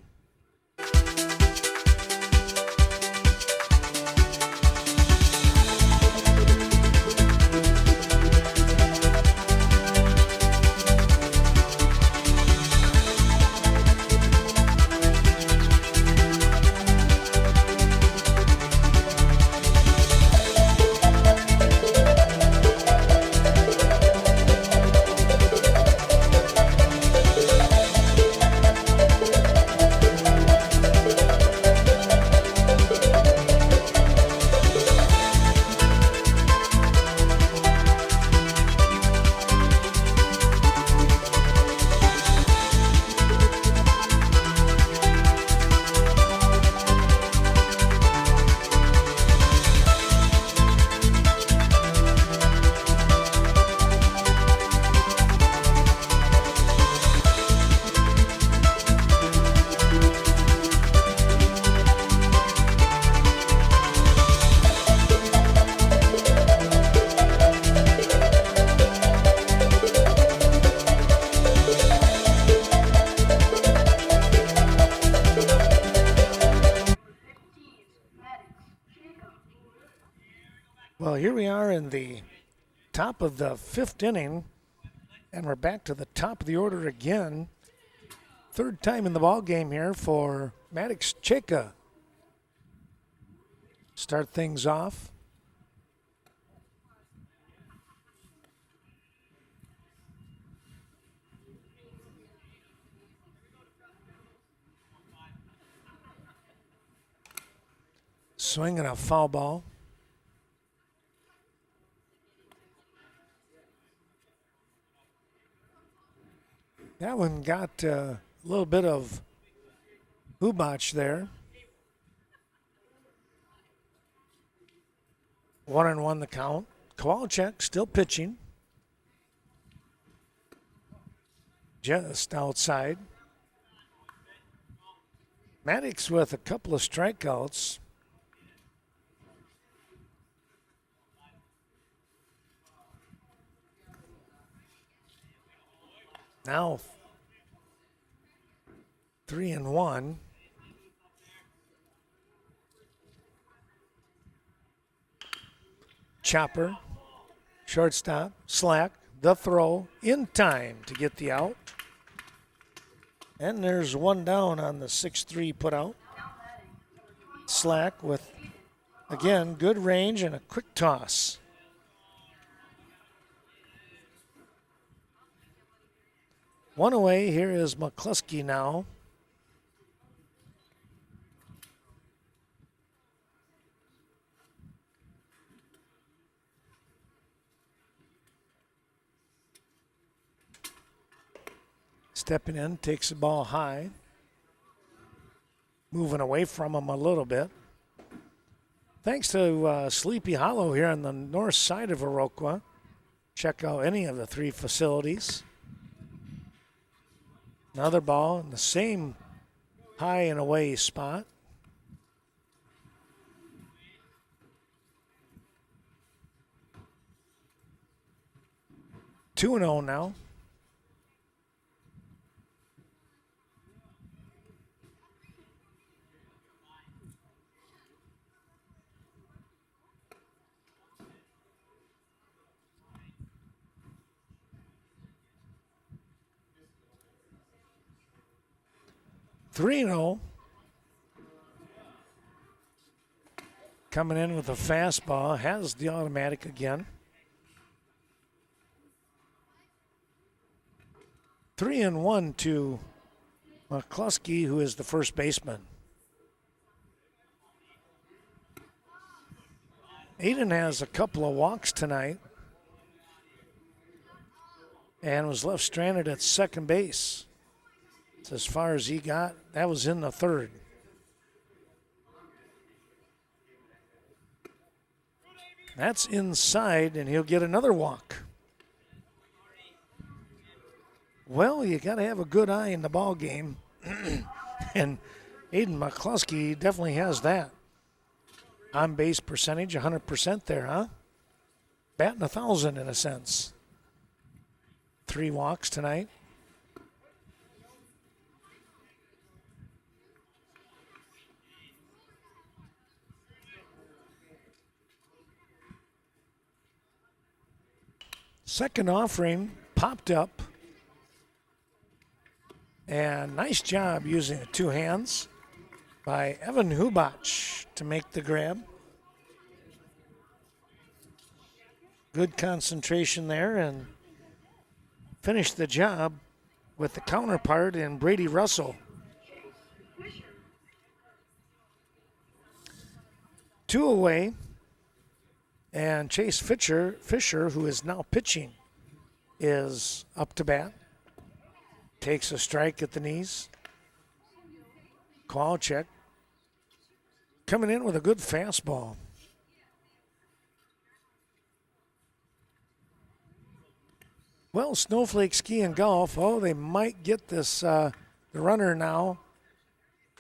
Well, here we are in the top of the 5th inning, and we're back to the top of the order again. 3rd time in the ball game here for Maddox Cheka. Start things off. Swinging a foul ball. That one got a little bit of Hubach there. 1-1 the count. Kowalczyk still pitching. Just outside. Maddox with a couple of strikeouts. Now 3-1. Chopper, shortstop, Slack, the throw in time to get the out. And there's one down on the 6-3 put out. Slack with, again, good range and a quick toss. One away, here is McCluskey now. Stepping in, takes the ball high. Moving away from him a little bit. Thanks to Sleepy Hollow here on the north side of Viroqua. Check out any of the 3 facilities. Another ball in the same high and away spot. Two and 0 now. Three 0. Coming in with a fastball, has the automatic again. 3-1 to McCluskey, who is the first baseman. Aiden has a couple of walks tonight. and was left stranded at second base. It's as far as he got. That was in the third. That's inside, and he'll get another walk. Well, you got to have a good eye in the ball game, and Aiden McCluskey definitely has that. On base percentage, 100% there, huh? Batting 1,000 in a sense. 3 walks tonight. Second offering popped up. And nice job using the 2 hands by Evan Hubach to make the grab. Good concentration there and finished the job with the counterpart in Brady Russell. 2 away, and Chase Fisher, who is now pitching, is up to bat. Takes a strike at the knees. Call check. Coming in with a good fastball. Well, Snowflake Ski and Golf, they might get this the runner now.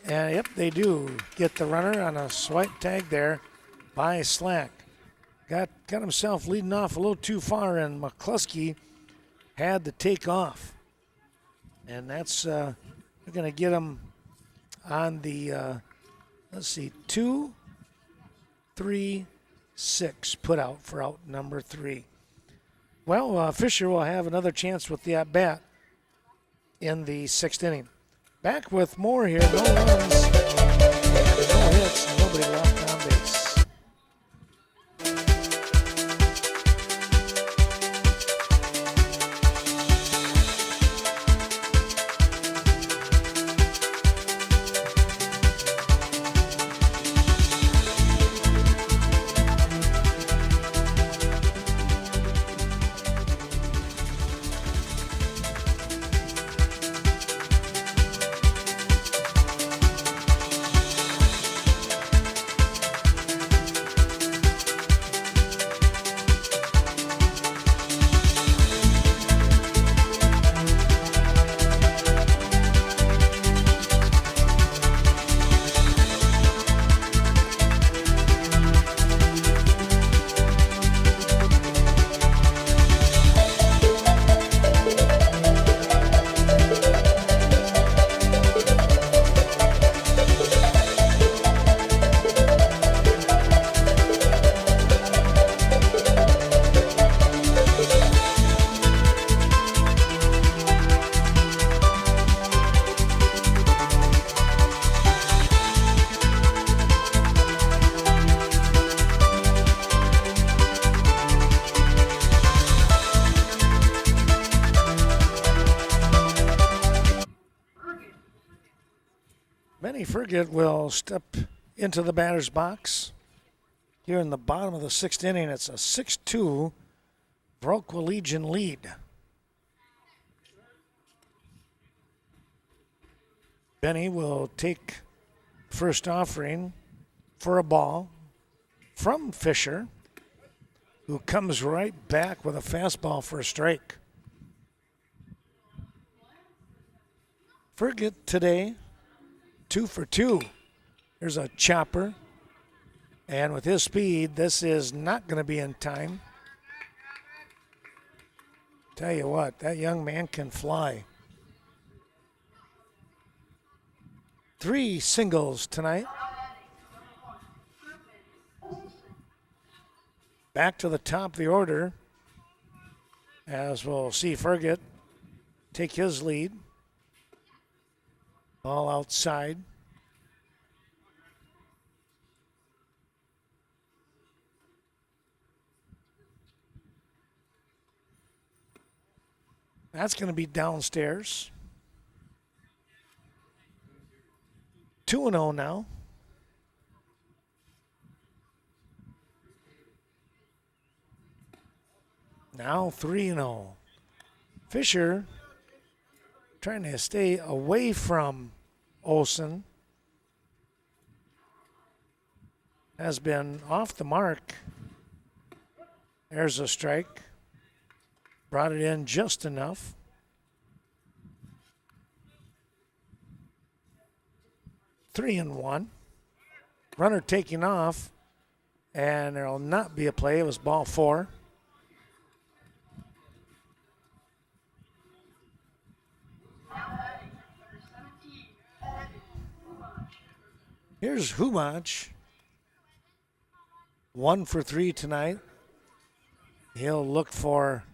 And yep, they do get the runner on a swipe tag there by Slack. Got himself leading off a little too far, and McCluskey had to take off. And that's, we're going to get him on the, 2, 3, 6, put out for out number 3. Well, Fisher will have another chance with the at-bat in the 6th inning. Back with more here. No runs, no hits, nobody left on base. Ferget will step into the batter's box. Here in the bottom of the 6th inning, it's a 6-2 Viroqua Legion lead. Benny will take first offering for a ball from Fisher, who comes right back with a fastball for a strike. Ferget today, 2 for 2. There's a chopper. And with his speed, this is not going to be in time. Tell you what, that young man can fly. 3 singles tonight. Back to the top of the order, as we'll see Ferget take his lead. Ball outside. That's going to be downstairs. 2-0 now. Now 3-0. Fisher trying to stay away from Olson. Has been off the mark. There's a strike. Brought it in just enough. Three and one. Runner taking off, and there will not be a play. It was ball 4. Here's Hubach. 1 for 3 tonight. He'll look for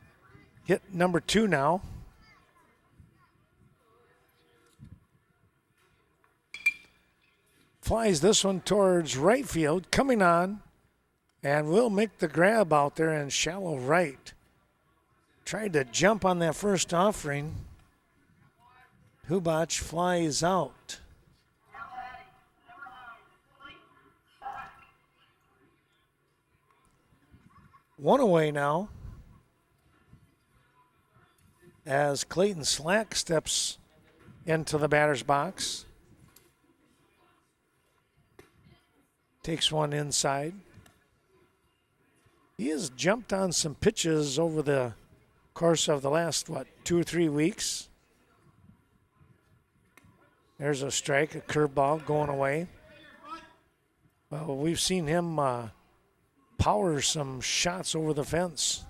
hit number 2 now. Flies this one towards right field, coming on, and will make the grab out there in shallow right. Tried to jump on that first offering. Hubach flies out. One away now as Clayton Slack steps into the batter's box. Takes one inside. He has jumped on some pitches over the course of the last, 2 or 3 weeks. There's a strike, a curveball going away. Well, we've seen him power some shots over the fence.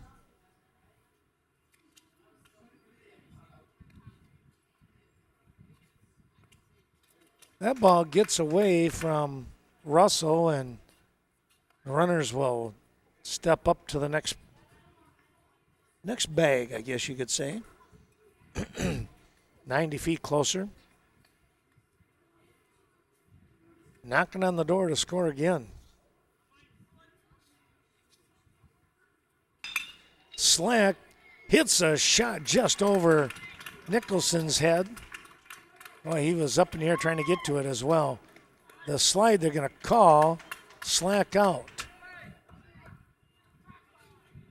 That ball gets away from Russell, and the runners will step up to the next bag, I guess you could say. 90 feet closer. Knocking on the door to score again. Slack hits a shot just over Nicholson's head. Well, he was up in the air trying to get to it as well. The slide they're going to call, Slack out.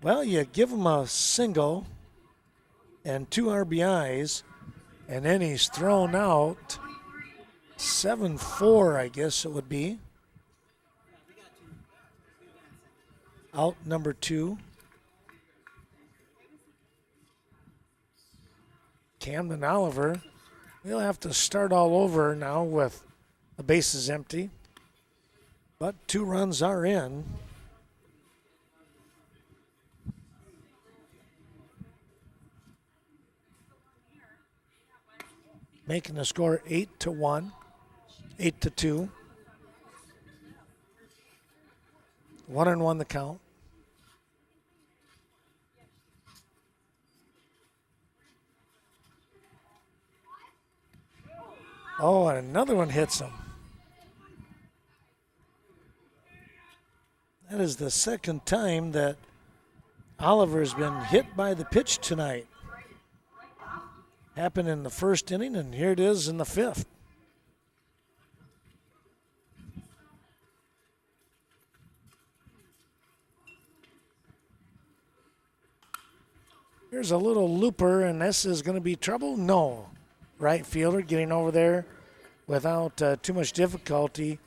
Well, you give him a single and 2 RBIs, and then he's thrown out. 7-4, I guess it would be. Out number 2. Camden Oliver, he'll have to start all over now with the bases empty. But 2 runs are in. Making the score 8-1, 8-2. 1-1 the count. Oh, and another one hits him. That is the second time that Oliver's been hit by the pitch tonight. Happened in the first inning, and here it is in the 5th. Here's a little looper, and this is going to be trouble? No. Right fielder getting over there without too much difficulty,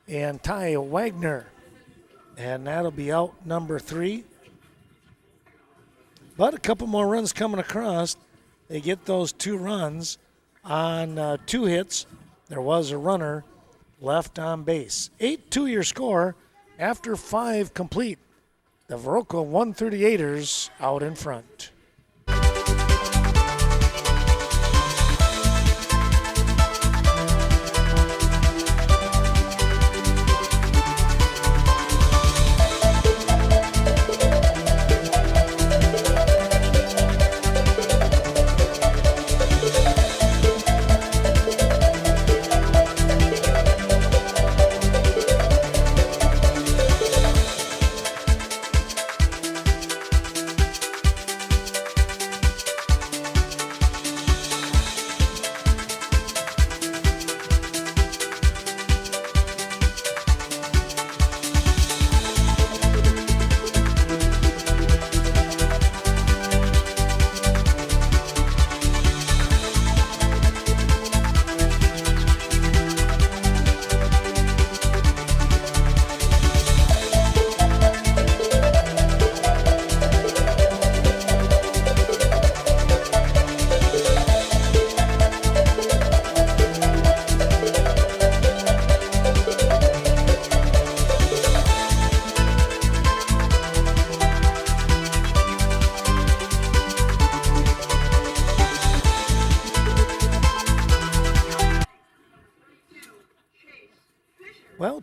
and Ty Wagner. And that'll be out number 3. But a couple more runs coming across. They get those 2 runs on 2 hits. There was a runner left on base. 8-2 your score after 5 complete. The Viroqua 138ers out in front.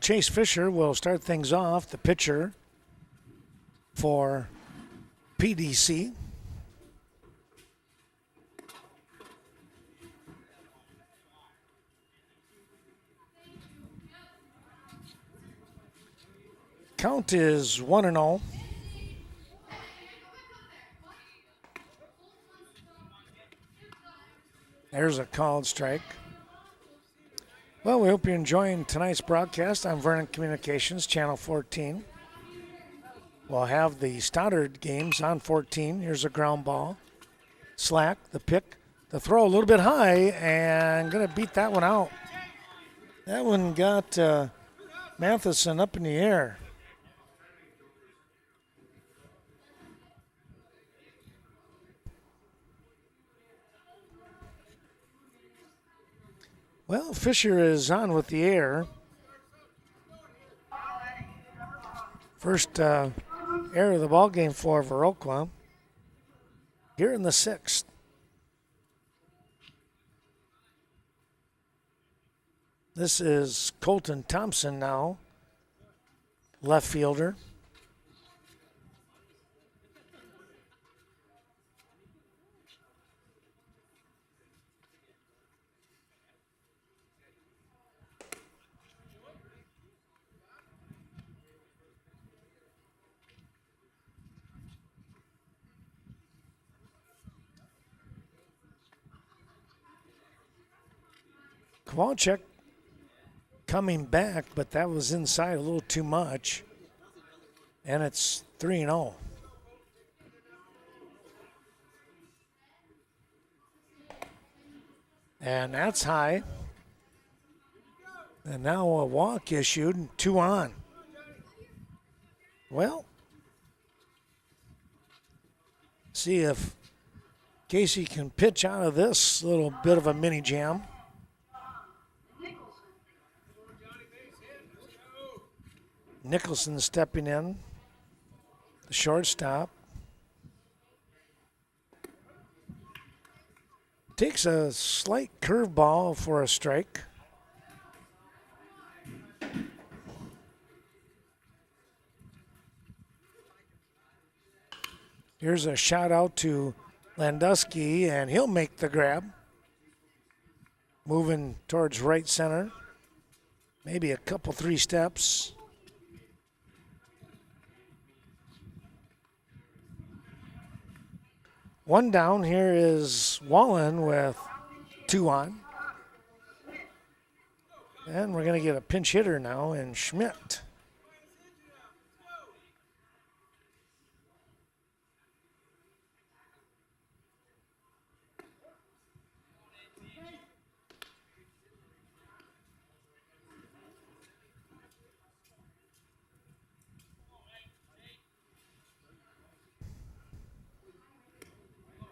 Chase Fisher will start things off, the pitcher for PDC. Count is 1-0. There's a called strike. Well, we hope you're enjoying tonight's broadcast on Vernon Communications, Channel 14. We'll have the Stoddard games on 14. Here's a ground ball. Slack, the pick, the throw a little bit high, and going to beat that one out. That one got Matheson up in the air. Well, Fisher is on with the air. First error of the ball game for Viroqua. Here in the 6th. This is Colton Thompson now, left fielder. Kowalczyk coming back, but that was inside a little too much. And it's 3-0. And that's high. And now a walk issued and 2 on. Well, see if Casey can pitch out of this little bit of a mini jam. Nicholson stepping in, the shortstop. Takes a slight curveball for a strike. Here's a shout out to Landusky, and he'll make the grab. Moving towards right center. Maybe a couple, 3 steps. One down. Here is Wallen with 2 on. And we're going to get a pinch hitter now in Schmidt.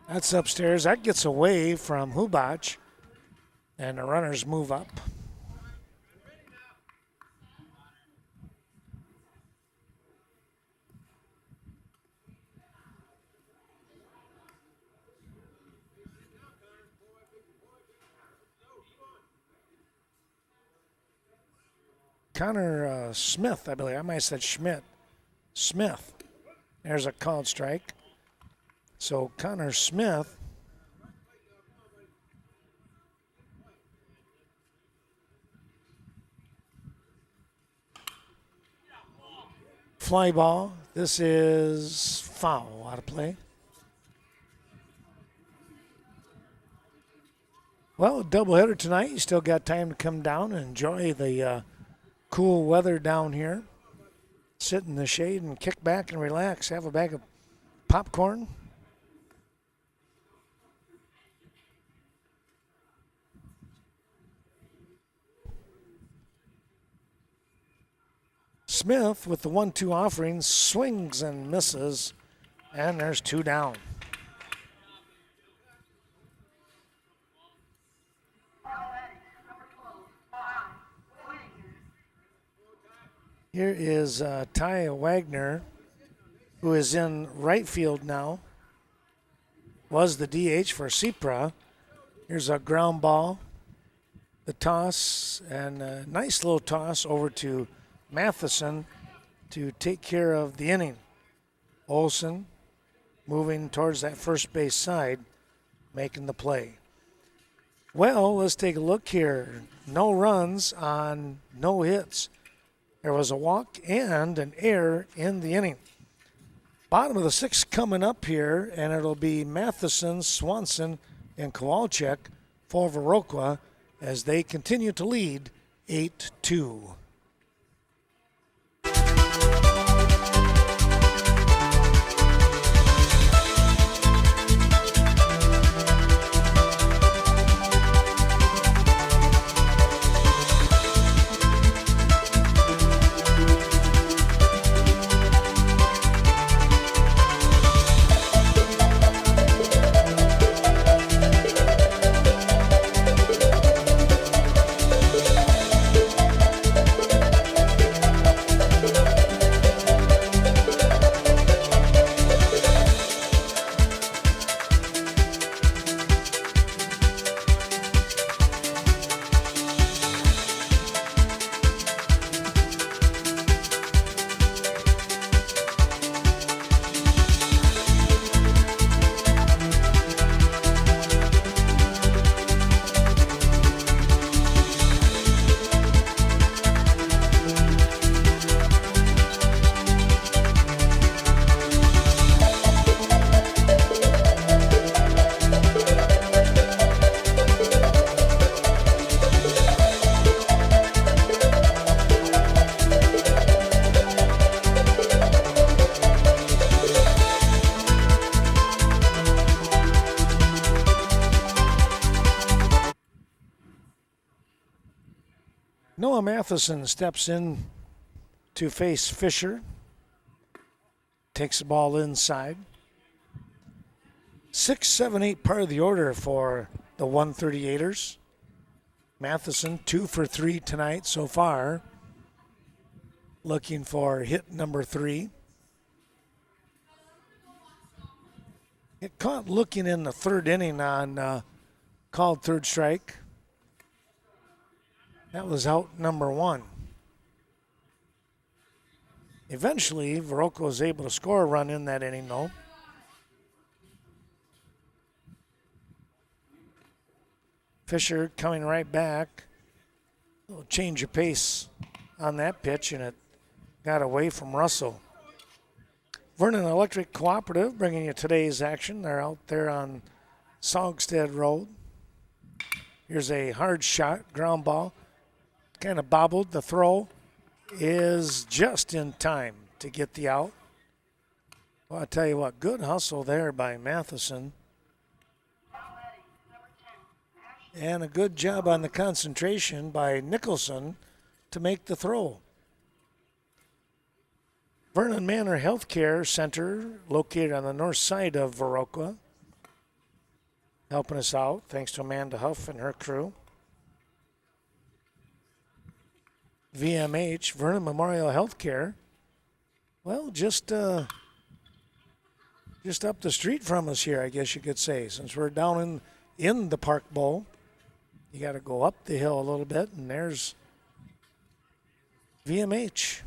That's upstairs. That gets away from Hubach, and the runners move up. Connor Smith, I believe. I might have said Schmidt. Smith. There's a called strike. So Connor Smith fly ball. This is foul, out of play. Well, doubleheader tonight. You still got time to come down and enjoy the cool weather down here. Sit in the shade and kick back and relax. Have a bag of popcorn. Smith with the 1-2 offering swings and misses, and there's 2 down. Here is Ty Wagner, who is in right field now. Was the DH for Cipra. Here's a ground ball, the toss, and a nice little toss over to Matheson to take care of the inning. Olson moving towards that first base side, making the play. Well, let's take a look here. No runs on no hits. There was a walk and an error in the inning. Bottom of the sixth coming up here, and it'll be Matheson, Swanson, and Kowalczyk for Viroqua as they continue to lead 8-2. Noah Matheson steps in to face Fisher. Takes the ball inside. 6, 7, 8 part of the order for the 138ers. Matheson 2 for 3 tonight so far. Looking for hit number 3. Get caught looking in the third inning on called third strike. That was out number 1. Eventually, Viroqua was able to score a run in that inning, though. Fisher coming right back. A little change of pace on that pitch, and it got away from Russell. Vernon Electric Cooperative bringing you today's action. They're out there on Sogstead Road. Here's a hard shot, ground ball. Kind of bobbled. The throw is just in time to get the out. Well, I tell you what, good hustle there by Matheson. And a good job on the concentration by Nicholson to make the throw. Vernon Manor Healthcare Center, located on the north side of Viroqua, helping us out, thanks to Amanda Huff and her crew. VMH, Vernon Memorial Healthcare, well, just up the street from us here, I guess you could say. Since we're down in the Park Bowl, you got to go up the hill a little bit, and there's VMH.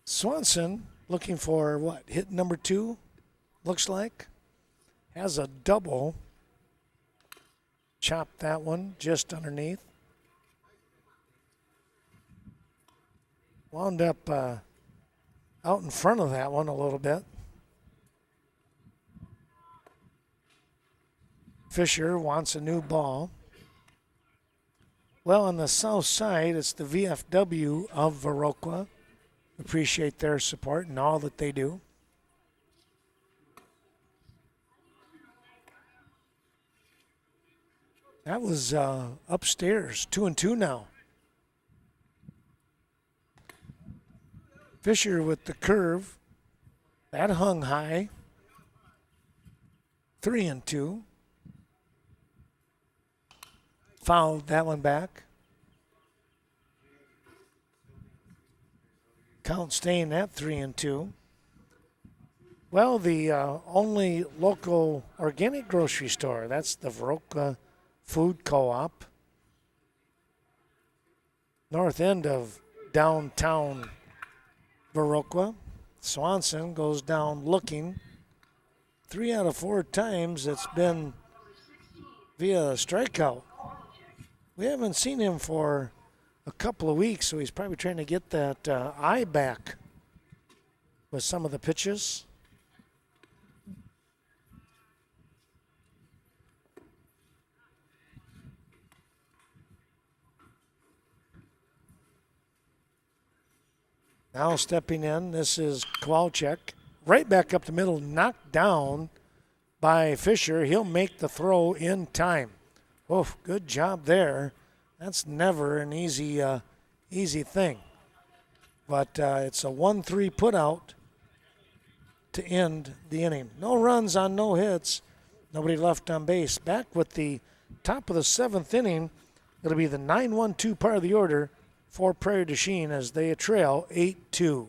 Swanson looking for what? Hit number 2, looks like. Has a double. Chopped that one just underneath. Wound up out in front of that one a little bit. Fisher wants a new ball. Well, on the south side, it's the VFW of Viroqua. Appreciate their support and all that they do. That was upstairs, 2-2 now. Fisher with the curve. That hung high. 3-2. Fouled that one back. Count staying at 3-2. Well, the only local organic grocery store. That's the Viroqua Food Co-op. North end of downtown Viroqua. Swanson goes down looking. 3 out of 4 times it's been via a strikeout. We haven't seen him for a couple of weeks, so he's probably trying to get that eye back with some of the pitches. Now stepping in, this is Kowalczyk. Right back up the middle, knocked down by Fisher. He'll make the throw in time. Oh, good job there. That's never an easy thing. But it's a 1-3 putout to end the inning. No runs on no hits. Nobody left on base. Back with the top of the 7th inning. It'll be the 9-1-2 part of the order for Prairie du Chien as they trail 8-2.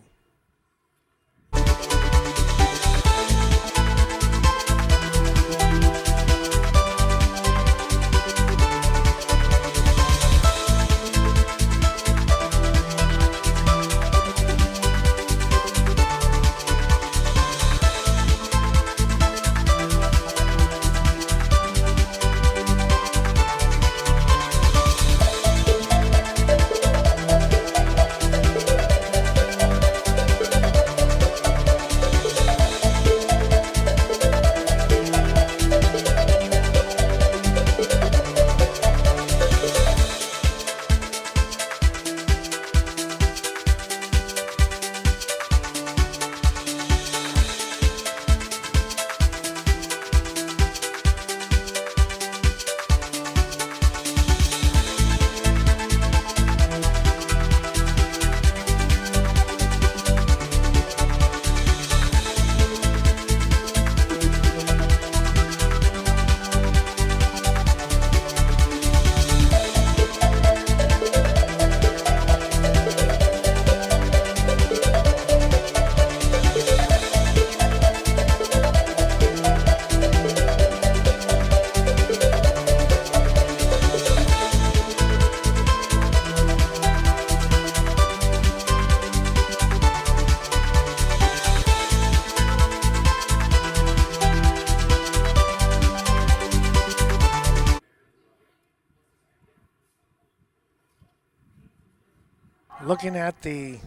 Looking at the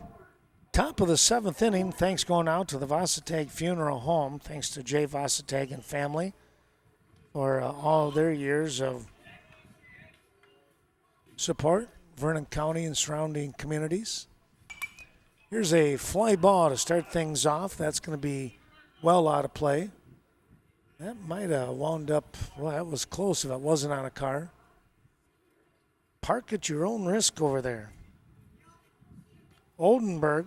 top of the 7th inning, thanks going out to the Vasatag Funeral Home, thanks to Jay Vasatag and family for all their years of support, Vernon County and surrounding communities. Here's a fly ball to start things off. That's going to be well out of play. That might have wound up, well, that was close if it wasn't on a car. Park at your own risk over there. Oldenburg,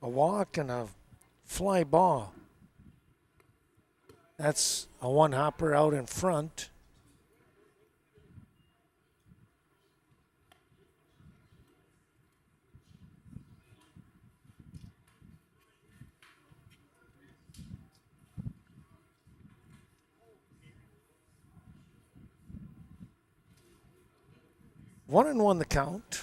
a walk and a fly ball. That's a one-hopper out in front. One and one the count.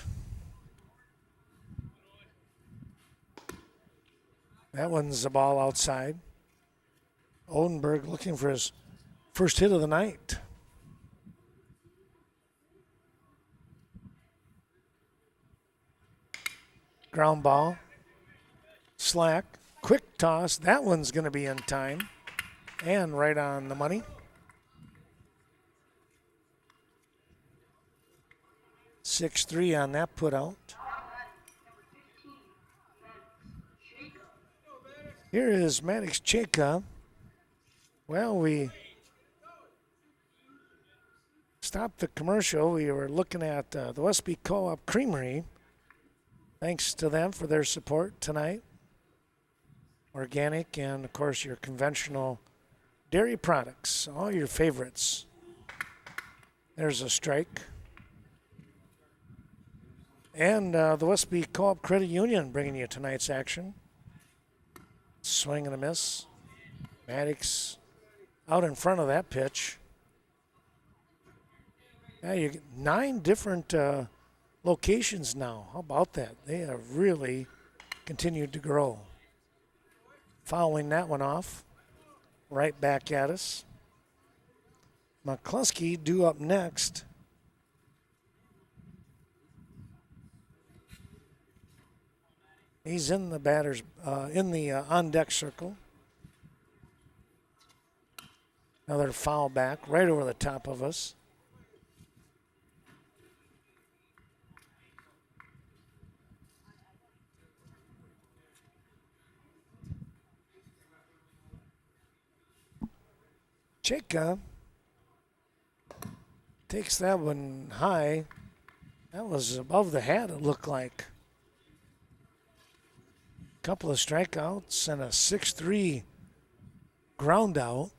That one's the ball outside. Oldenburg looking for his first hit of the night. Ground ball. Slack. Quick toss. That one's going to be in time. And right on the money. 6-3 on that put out. Here is Maddox Cheka. Well, we stopped the commercial. We were looking at the Westby Co-op Creamery. Thanks to them for their support tonight. Organic and, of course, your conventional dairy products, all your favorites. There's a strike. And the Westby Co-op Credit Union bringing you tonight's action. swing and a miss. Maddox out in front of that pitch. Yeah, you get 9 different locations now. How about that? They have really continued to grow. Fouling that one off. Right back at us. McCluskey due up next. He's in the batter's, in the on-deck circle. Another foul back right over the top of us. Chika takes that one high. That was above the hat, it looked like. Couple of strikeouts and a 6-3 ground out.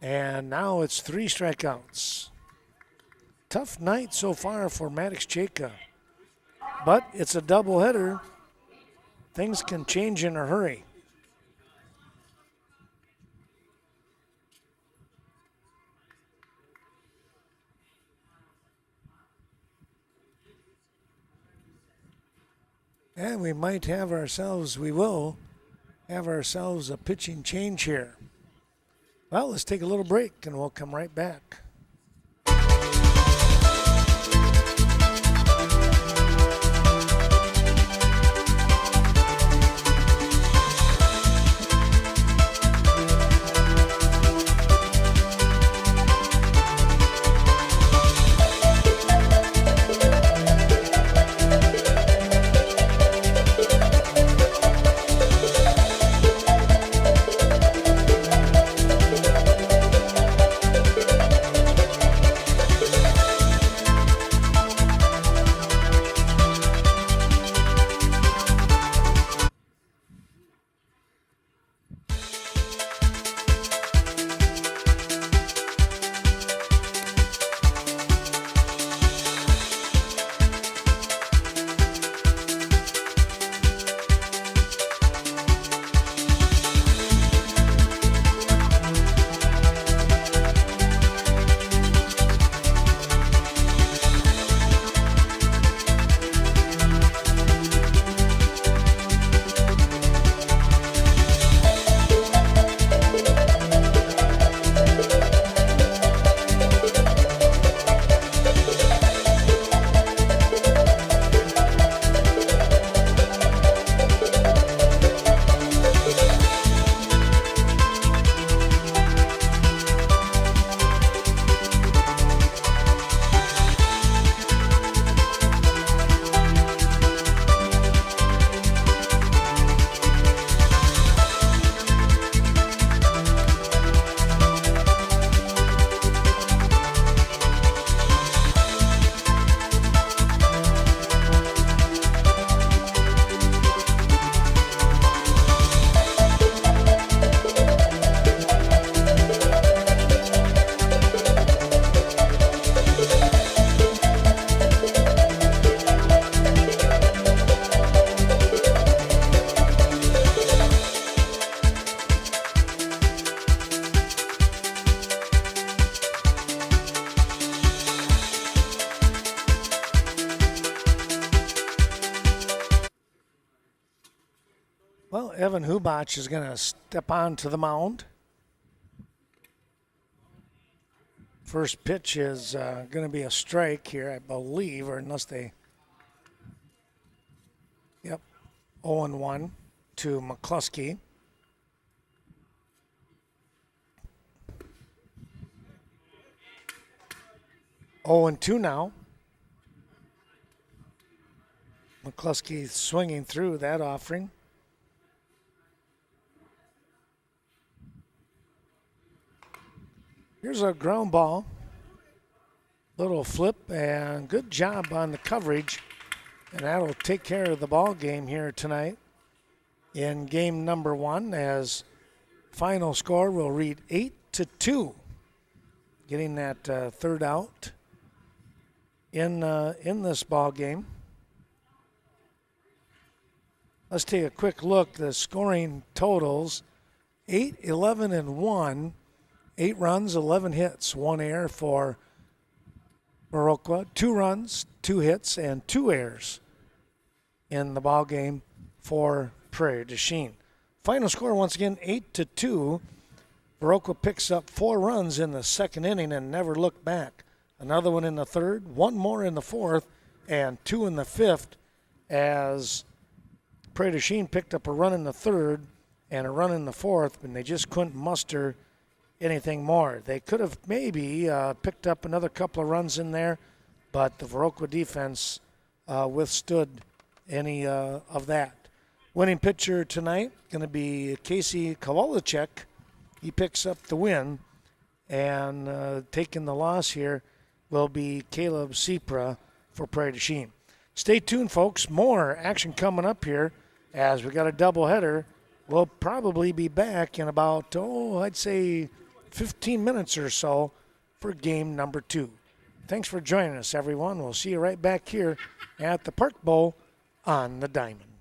And now it's 3 strikeouts. Tough night so far for Maddox Chika. But it's a doubleheader. Things can change in a hurry. And we might have ourselves, we will have ourselves a pitching change here. Well, let's take a little break and we'll come right back. Well, Evan Hubach is going to step onto the mound. First pitch is going to be a strike here, I believe, or unless they... Yep, 0-1 to McCluskey. Oh, and 2 now. McCluskey swinging through that offering. Here's a ground ball. Little flip and good job on the coverage. And that'll take care of the ball game here tonight in game number 1, as final score will read 8-2. Getting that third out in this ball game. Let's take a quick look. The scoring totals 8, 11, and 1. 8 runs, 11 hits, 1 error for Viroqua. 2 runs, 2 hits, and 2 errors in the ball game for Prairie du Chien. Final score once again 8-2. Viroqua picks up 4 runs in the second inning and never looked back. Another one in the third, 1 more in the fourth, and 2 in the fifth as Prairie du Chien picked up a run in the third and a run in the fourth, and they just couldn't muster anything more. They could have maybe picked up another couple of runs in there, but the Viroqua defense withstood any of that. Winning pitcher tonight going to be Casey Kowalczyk. He picks up the win, and taking the loss here will be Caleb Sepra for Prairie du Chien. Stay tuned, folks. More action coming up here as we got a doubleheader. We'll probably be back in about, I'd say 15 minutes or so for game number 2. Thanks for joining us, everyone. We'll see you right back here at the Park Bowl on the Diamond.